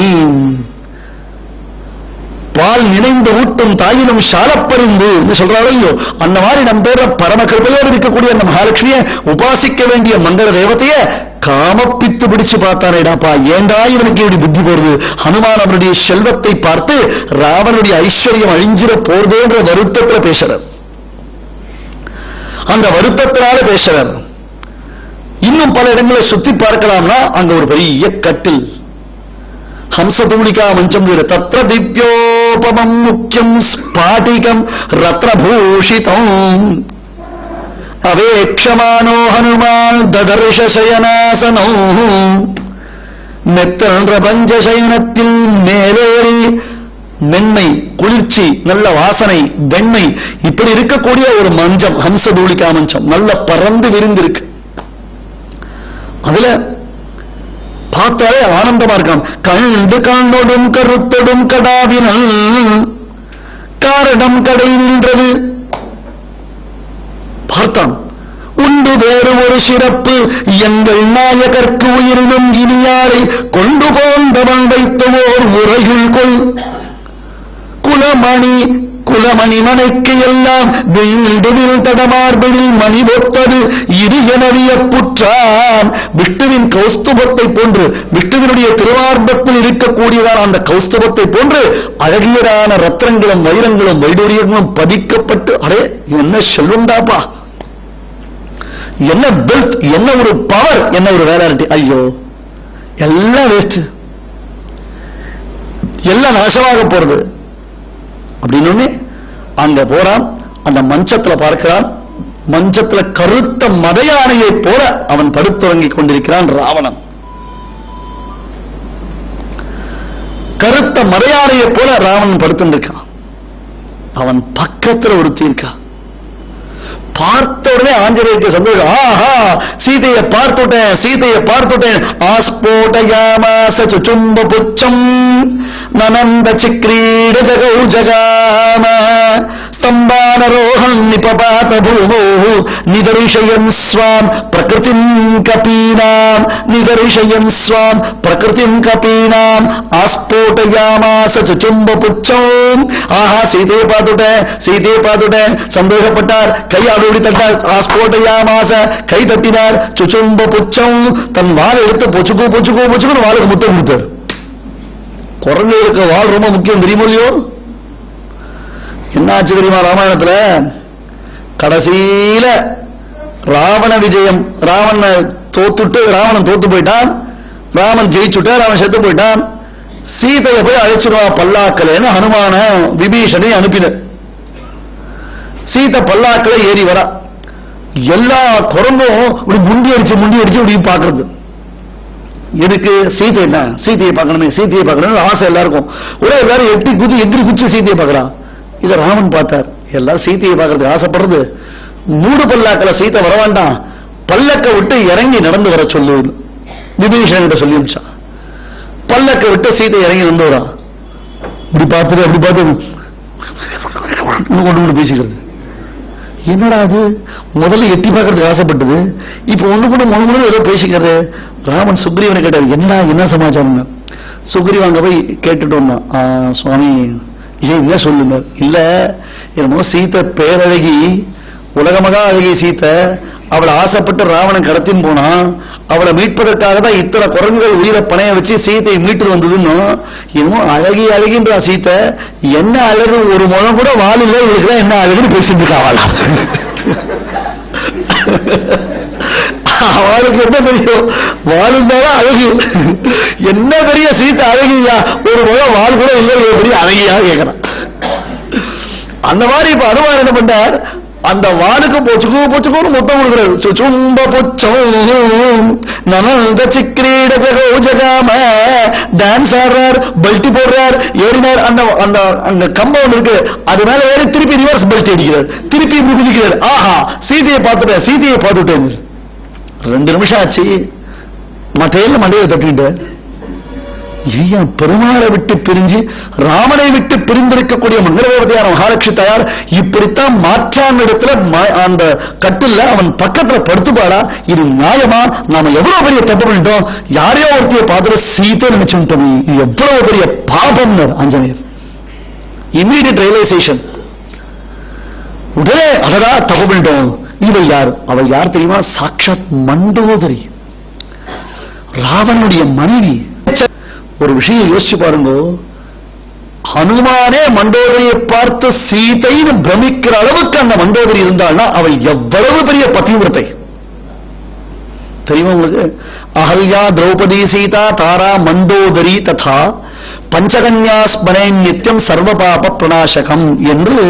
பால் நினைந்து ஊட்டும் தாயினும் சாலப்பறிந்து சொல்றாரோ அந்த மாதிரி நம்ம பேர பரம கிருபையோடு இருக்கக்கூடிய அந்த மகாலட்சுமியை உபாசிக்க வேண்டிய மங்கள தேவதைய காமப்பித்து பிடிச்சு பார்த்தானேடாப்பா. ஏண்டா இவனுக்கு இப்படி புத்தி போறது? ஹனுமான் அவனுடைய செல்வத்தை பார்த்து ராவனுடைய ஐஸ்வர்யம் அழிஞ்சிட போறதேன்ற வருத்தத்துல பேசுறார். அந்த வருத்தத்தினால பேசுறார். இன்னும் பல இடங்களை சுத்தி பார்க்கலாம்னா அங்க ஒரு பெரிய கட்டில், ஹம்சதூளிகா மஞ்சம் வேறு. தத்ர திவ்யோபமம் முக்கியம் ஸ்பாட்டிகம் ரத்னபூஷிதம் அவேக்ஷமானோ ஹனுமான் ததர்ஷ சயனாசனோ. மெத்தன்ற பஞ்சசயனத்தில் மேலேறி மென்மை, குளிர்ச்சி, நல்ல வாசனை, வெண்மை, இப்படி இருக்கக்கூடிய ஒரு மஞ்சம், ஹம்சதூளிகா மஞ்சம் நல்ல பறந்து விரிந்திருக்கு. அதுல பார்த்தாலே ஆனந்தமா இருக்கான். கண்டு கண்ணொடும் கருத்தொடும் கடாவினல் காரணம் கடை நின்றது. பார்த்தான், உண்டு வேறு ஒரு சிறப்பு, எங்கள் நாயகர்க்கு உயிரினும் இனியாரை கொண்டு போந்தவன் வைத்தவோர் முறையுள் கொள். குலமணி மனைக்கு எல்லாம் வீடுவில் தடமார்பில் மணி ஒத்தது இது எனவிய புற்றான். விஷ்ணுவின் கௌஸ்துபத்தை போன்று, விஷ்ணுவினுடைய திருவார்பத்தில் இருக்கக்கூடியதான அந்த கௌஸ்துபத்தை போன்று அழகியரான ரத்னங்களும் வைரங்களும் வைடூரியங்களும் பதிக்கப்பட்டு, அடே என்ன செல்வந்தாப்பா, என்ன பெல்ட், என்ன ஒரு பவர், என்ன ஒரு வேலாரிட்டி. ஐயோ எல்லாம் வேஸ்ட், எல்லாம் நாசமாக போறது அப்படின்னு அங்க போறான். அந்த மஞ்சத்துல பார்க்கிறான், மஞ்சத்துல கருத்த மதையானையை போல அவன் படுத்துறங்கிக் கொண்டிருக்கிறான் ராவணன். கருத்த மதையானையை போல ராவணன் படுத்திருக்கான். அவன் பக்கத்துல ஒருத்தி இருக்கா. பார்த்த உடனே ஆஞ்சநேயருக்கு சந்தோஷம். ஆஹா, சீதையை பார்த்துட்டேன், சீதையை பார்த்துட்டேன். ஆஸ்போடயாமாச சுச்சும்ப புச்சம் நனந்த சிக்ரீட ஜகௌ ஜகாம ஸ்தம்பானரோஹம் நிபபாத பூமோ நிதர்ஷயன் ஸ்வாம் பிரகிருதிம் கபீனாம், நிதர்ஷயன் ஸ்வாம் பிரகிருதிம் கபீனாம் ஆஸ்போடயாமாச சுச்சும்ப புச்சம். ஆஹா, சீதையை பார்த்துட்டேன், சீதையை பார்த்துட்டேன். சந்தோஷப்பட்டார். கையாடு தட்டார். ஆஸ்போடயாமாச கை தட்டினார். சுச்சும்ப புச்சம், தன் வாழை எடுத்து பொச்சுக்கோ பொச்சுக்கோ பொச்சுக்கோ வாளுக்கு முத்தம் கொடுத்தார். குரங்குகளுக்கு வாழ் ரொம்ப முக்கியம் தெரியுமோ இல்லையோ? என்னாச்சு தெரியுமா? ராமாயணத்துல கடைசியில ராவண விஜயம், ராவண தோத்துட்டு ராவணன் தோத்து போயிட்டான், ராமன் ஜெயிச்சுட்டார், அவன் செத்து போயிட்டான். சீதையை போய் அழைச்சிருவா பல்லாக்கலன்னு ஹனுமான விபீஷனை அனுப்பினர். சீதை பல்லாக்கல ஏறி வரா. எல்லா குரங்கும் முண்டி அடிச்சு இப்படி பாக்குறது. எதுக்கு? சீதை என்ன, சீதையை பார்க்கணுமே, சீதையை பார்க்கணும் ஆசை எல்லாருக்கும். ஒரே எல்லாரும் எதிரி குச்சி சீதையை பார்க்கறான். இதை ராமன் பார்த்தார். எல்லாரும் சீதையை பார்க்கறதுக்கு ஆசைப்படுறது. மூடு பல்லாக்கல சீதை வர வேண்டாம், பல்லக்க விட்டு இறங்கி நடந்து வர சொல்லு விபீஷன் கிட்ட சொல்லி அனுப்பிச்சான். பல்லக்க விட்டு சீதை இறங்கி வந்து வரா. இப்படி பார்த்துட்டு அப்படி பார்த்து கொண்டு பேசிக்கிறது. என்னடா அது, முதல்ல எட்டி பார்க்கறதுக்கு ஆசைப்பட்டது, இப்ப ஒண்ணு ஏதோ பேசிக்கிறது. ராமன் சுக்ரீவனை கேட்டார், என்ன சமாச்சாரம்? சுக்ரீவன் அங்க போய் கேட்டுட்டு வந்தான். சுவாமி என்ன சொல்லுங்க? இல்ல என்னமோ சீத்தை பேரழகி, உலகமகா அழகி சீத்தை, அவளை ஆசைப்பட்டு ராவணன் கடத்தின்னு போனா, அவளை மீட்பதற்காக தான் இத்தனை குரங்குகள் உயிரை பணைய வச்சு சீத்தையை மீட்டு வந்ததுன்னு. என்னமோ அழகி அழகின்றா சீத்தை, என்ன அழகு, ஒரு முழம் கூட வால் இல்லை, இவளுக்குதான் என்ன அழகுன்னு பேசிட்டு இருக்காளா? அவளுக்கு என்ன தெரியும், வாழுந்தாலும் அழகு, என்ன பெரிய சீத்தை அழகியா, ஒரு முழம் வால் கூட இல்லை, பெரிய அழகியா கேட்கிறான். அந்த மாதிரி இப்ப அனுமான் என்ன பண்றார், அந்த வாளுக்கு பொச்சுக்கு மொத்தம் கொடுக்கிறார். சுச்சும்ப பொச்சம் நனந்த சிக்ரீட ஜகோ ஜகாம டான்ஸ் ஆடுறார், பல்ட்டி போடுறார், ஏறினார். அந்த கம்பவுண்ட் இருக்கு, அது மேல ஏறி திருப்பி ரிவர்ஸ் பல்ட்டி அடிக்கிறார், திருப்பி இப்படி குதிக்கிறார். ஆஹா, சீதையை பார்த்துட்டேன். 2 நிமிஷம் ஆச்சு, மண்டையை தட்டிட்டு பெருமாளை விட்டு பிரிஞ்சு ராமனை விட்டு பிரிந்திருக்கக்கூடிய மங்களதேவதையான மகாலட்சுமி தாயார் இப்படித்தான் மாற்றான் இடத்துல அந்த கட்டில அவன் பக்கத்துல படுத்துப்பாடா? இது நியாயமா? நாம எவ்வளவு பெரிய தப்பு பண்ணிட்டோம், யாரையோ ஒருத்தைய பார்த்துட்டு சீத்தை நினைச்சுட்டோம், இது எவ்வளவு பெரிய பாபம் ஆஞ்சநேயர். Immediate realisation. உடனே அதடா தப்பு பண்ணிட்டோம். இவள் யார்? அவள் யார் தெரியுமா? சாட்சாத் மண்டோதரி, ராவனுடைய மனைவி. ஒரு விஷயம் யோசிச்சு பாருங்க, ஹனுமானே மண்டோதரியை பார்த்து சீதைன்னு பிரமிக்கிற அளவுக்கு அந்த மண்டோதரி இருந்தாள்னா அவள் எவ்வளவு பெரிய பதிவிரத்தை தெரியுமா உங்களுக்கு? அஹல்யா திரௌபதி சீதா தாரா மண்டோதரி ததா பஞ்சகன்யா ஸ்மரே நித்தியம் சர்வபாப பிரணாசகம் என்று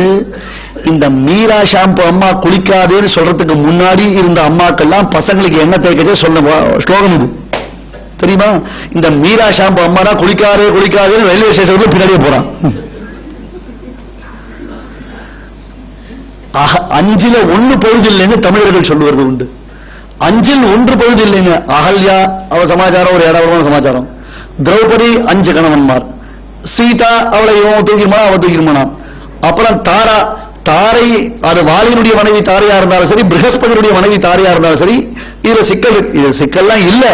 இந்த மீரா ஷாம்பு அம்மா குளிக்காதேன்னு சொல்றதுக்கு முன்னாடி இருந்த அம்மாக்கெல்லாம் பசங்களுக்கு எண்ணெய் தேய்க்கச்சே சொன்ன ஸ்லோகம் இது தெரியுமா? இந்த மீரா ஷாம்பு அம்மா தான் குளிக்காதே ரயில்வே ஸ்டேஷனுக்கு பின்னாடியே போறான். 5ல் 1 பொழுதில்லைன்னு தமிழர்கள் சொல்லுவது உண்டு. 5ல் 1 பொழுதில்லைங்க. அகல்யா அவ சமாச்சாரம் ஒரு ஏடாவரமான சமாச்சாரம். திரௌபதி 5 கணவன்மார். சீதா அவளை இவன் தூக்கிருமானா அவ தூக்கிருமானா. அப்புறம் தாரை அது வாலினுடைய மனைவி தாரையா இருந்தாலும் சரி, ப்ரஹஸ்பதியுடைய மனைவி தாரையா இருந்தாலும் சரி. இதுல சிக்கல்லாம் இல்ல,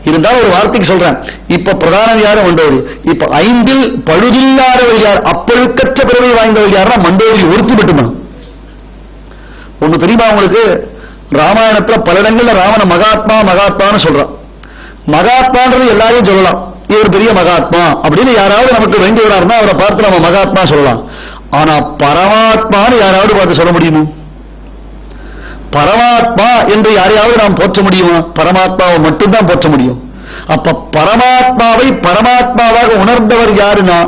இருந்தாலும் ஒரு வார்த்தைக்கு சொல்றேன். இப்ப பிரதானம் யாரும் மண்டோதரி. இப்ப 5ல் பழுதில்லாதவள் யார், அப்பழுக்கற்ற பிறவை வாய்ந்தவள் யாரா? மண்டோதரி ஒருத்தி மட்டும்தான். ஒண்ணு தெரியுமா உங்களுக்கு? ராமாயணத்துல பல இடங்கள்ல ராவண மகாத்மான்னு சொல்றான். மகாத்மான்றது எல்லாரையும் சொல்லலாம், இவர் பெரிய மகாத்மா அப்படின்னு யாராவது நமக்கு வேண்டியவரா இருந்தா அவரை பார்த்து நம்ம மகாத்மா சொல்லலாம். ஆனா பரமாத்மான்னு யாராவது பார்த்து சொல்ல முடியுமா? பரமாத்மா என்று யாரையாவது நாம் போற்ற முடியுமா? பரமாத்மாவை மட்டும்தான் போற்ற முடியும். அப்ப பரமாத்மாவை பரமாத்மாவாக உணர்ந்தவர் யாருன்னா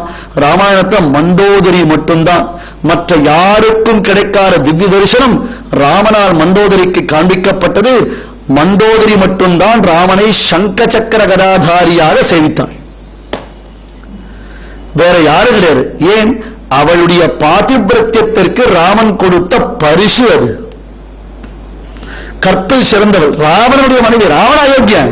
ராமாயணத்துல மண்டோதரி மட்டும்தான். மற்ற யாருக்கும் கிடைக்காத திவ்ய தரிசனம் ராமனால் மண்டோதரிக்கு காண்பிக்கப்பட்டது. மண்டோதரி மட்டும்தான் ராமனை சங்க சக்கர கதாதாரியாக சேவித்தாள், வேற யாரும் கிடையாது. ஏன்? அவளுடைய பாதிபிரத்தியத்திற்கு ராமன் கொடுத்த பரிசு அது. கற்பில் சிறந்தவள் ராவணனுடைய மனைவி. ராவண அயோக்கியன்,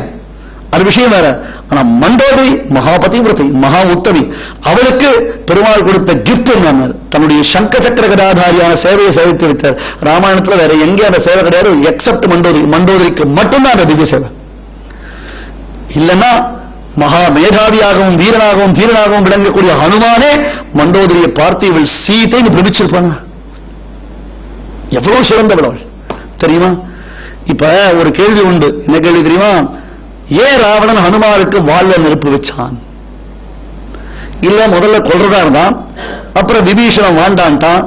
அது விஷயம் வேற. ஆனா மண்டோதரி மகாபதிவிரத்தை, மகா உத்தமி. அவளுக்கு பெருமாள் கொடுத்த கிஃப்ட் என்ன? தன்னுடைய சங்க சக்கர கதாதாரியான சேவையை சேவித்து வைத்தார். ராமாயணத்துல வேற எங்கே அந்த சேவை கிடையாது, எக்ஸப்ட் மண்டோதரி. மண்டோதரிக்கு மட்டும்தான் அந்த திவ்ய சேவை. இல்லைன்னா மகா மேதாவியாகவும் வீரனாகவும் தீரனாகவும் விளங்கக்கூடிய ஹனுமானே மண்டோதரியை பார்த்து இவள் சீதைன்னு பிரமிச்சிருப்பாங்க. எவ்வளவு சிறந்தவள் அவள் தெரியுமா? இப்ப ஒரு கேள்வி உண்டு. என்ன கேள்வி தெரியுமா? ஏன் ராவணன் ஹனுமாருக்கு வால்ல நெருப்பு வச்சான்? இல்ல முதல்ல கொல்றதா இருந்தான், அப்புறம் விபீஷணன் வாழ்ந்தான்ட்டான்.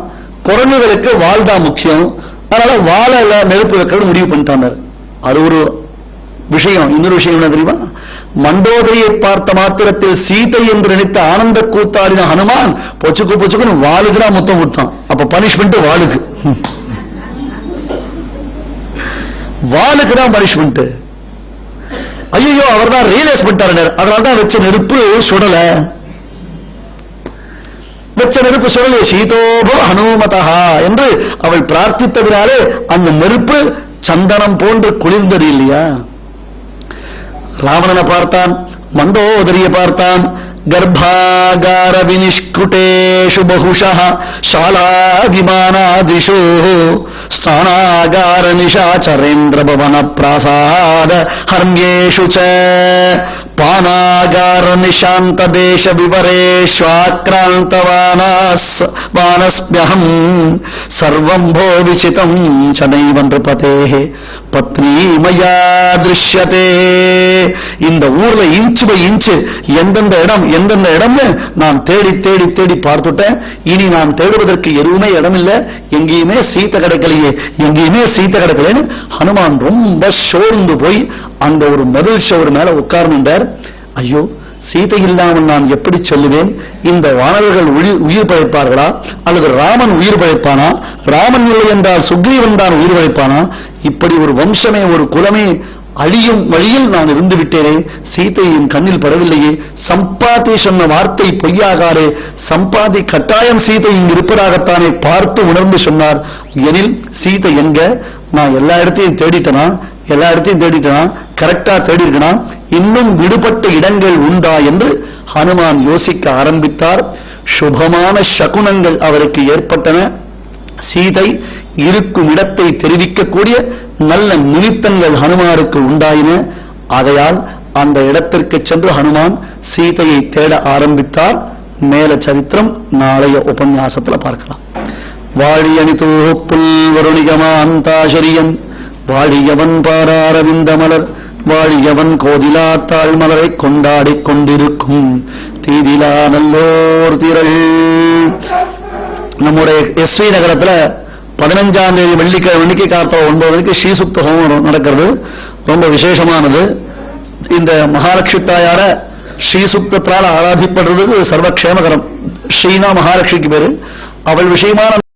குரங்குகளுக்கு வாழ்தான் முக்கியம், அதனால வாழ நெருப்பு வைக்கிறது முடிவு பண்ணிட்டான். அது ஒரு விஷயம். இன்னொரு விஷயம் என்ன தெரியுமா? மண்டோதரியை பார்த்த மாத்திரத்தில் சீதை என்று நினைத்த ஆனந்த கூத்தாடின ஹனுமான் பொச்சுக்குன்னு வாளுக்குதான் முத்தம் கொடுத்தான். அப்ப பனிஷ்மெண்ட் வாளுக்கு, வாளுக்கு தான் பனிஷ்மெண்ட். ஐயோ அவர் தான் ரியலைஸ் பண்ணிட்டார், அதனால்தான் வச்ச நெருப்பு சுடல, வச்ச நெருப்பு சுடலே. சீதோபோ ஹனுமதா என்று அவள் பிரார்த்தித்ததினாலே அந்த நெருப்பு சந்தனம் போன்று குளிர்ந்தது இல்லையா? ராவணனை பார்த்தான், மண்டோதரியை பார்த்தான். கர்ப்பாகார வினிஷ்குட்டேஷு பகுஷः சாலாதிமானாதிஷு ஸ்நானாகார நிஷாச்சரேந்திர பவன பிராசாத ஹர்ம்யேஷு ச பானாகார நிஷாந்த தேச விவரேஷ்வாக்ராந்தவானஸ்ம்யஹம் சர்வம் போ விசிதம் ச நைவ நிருபதேஹ பத்னி மயா திருஷ்யதே. இந்த ஊர்ல இன்ச்சு பை இன்ச்சு எந்தெந்த இடம்னு நான் தேடி தேடி தேடி பார்த்துட்டேன். இனி நான் தேடுவதற்கு எதுவுமே இடம் இல்லை, எங்கேயுமே சீத்தை கிடைக்கலையே, எங்கேயுமே சீத்தை கிடைக்கலன்னு ஹனுமான் ரொம்ப சோர்ந்து போய் அந்த ஒரு மதில் சோறு மேல உட்கார்ந்தார். ஐயோ, சீதை இல்லாமல் நான் எப்படி சொல்லுவேன்? இந்த வானவர்கள் உயிர் பழைப்பார்களா அல்லது ராமன் உயிர் பழைப்பானா? ராமன் இல்லை என்றால் சுக்ரீவன் தான் உயிர் பழைப்பானா? இப்படி ஒரு வம்சமே, ஒரு குலமே அழியும் வழியில் நான் இருந்து விட்டேனே, சீதை என் கண்ணில் படவில்லையே. சம்பாதி சொன்ன வார்த்தை பொய்யாகாரே, சம்பாதி கட்டாயம் சீதை இங்கு இருப்பதாகத்தானே பார்த்து உணர்ந்து சொன்னார். எனில் சீதை எங்க? நான் எல்லா இடத்தையும் தேடிட்டனா, கரெக்டா தேடி இருக்கனா, இன்னும் விடுபட்ட இடங்கள் உண்டா என்று ஹனுமான் யோசிக்க ஆரம்பித்தார். சுபமான சகுனங்கள் அவருக்கு ஏற்பட்டன. சீதை இருக்கும் இடத்தை தெரிவிக்கக்கூடிய நல்ல நிமித்தங்கள் ஹனுமாருக்கு உண்டாயின. ஆகையால் அந்த இடத்திற்கு சென்று ஹனுமான் சீதையை தேட ஆரம்பித்தார். மேல சரித்திரம் நாளைய உபன்யாசத்தில் பார்க்கலாம். வாழியணி தூப்புல் வருணிகமாந்தாசரியன் வாழியவன் பாராரவிந்த மலர் வாழியவன் கோதிலா தாழ்மலரை கொண்டாடிக் கொண்டிருக்கும் தீதிலா நல்லோர் திரள். நம்முடைய எஸ்வி நகரத்தில் 15ஆம் தேதி வெள்ளிக்கிழமை காத்தால 9 மணிக்கு ஸ்ரீசுக்த ஹோமம் நடக்கிறது. ரொம்ப விசேஷமானது. இந்த மகாலட்சுமி தாயார ஸ்ரீசுக்தத்தால் ஆராதிப்படுறது சர்வக்ஷேமகரம். ஸ்ரீனா மகாலட்சுமிக்கு பேரு. அவள் விஷயமான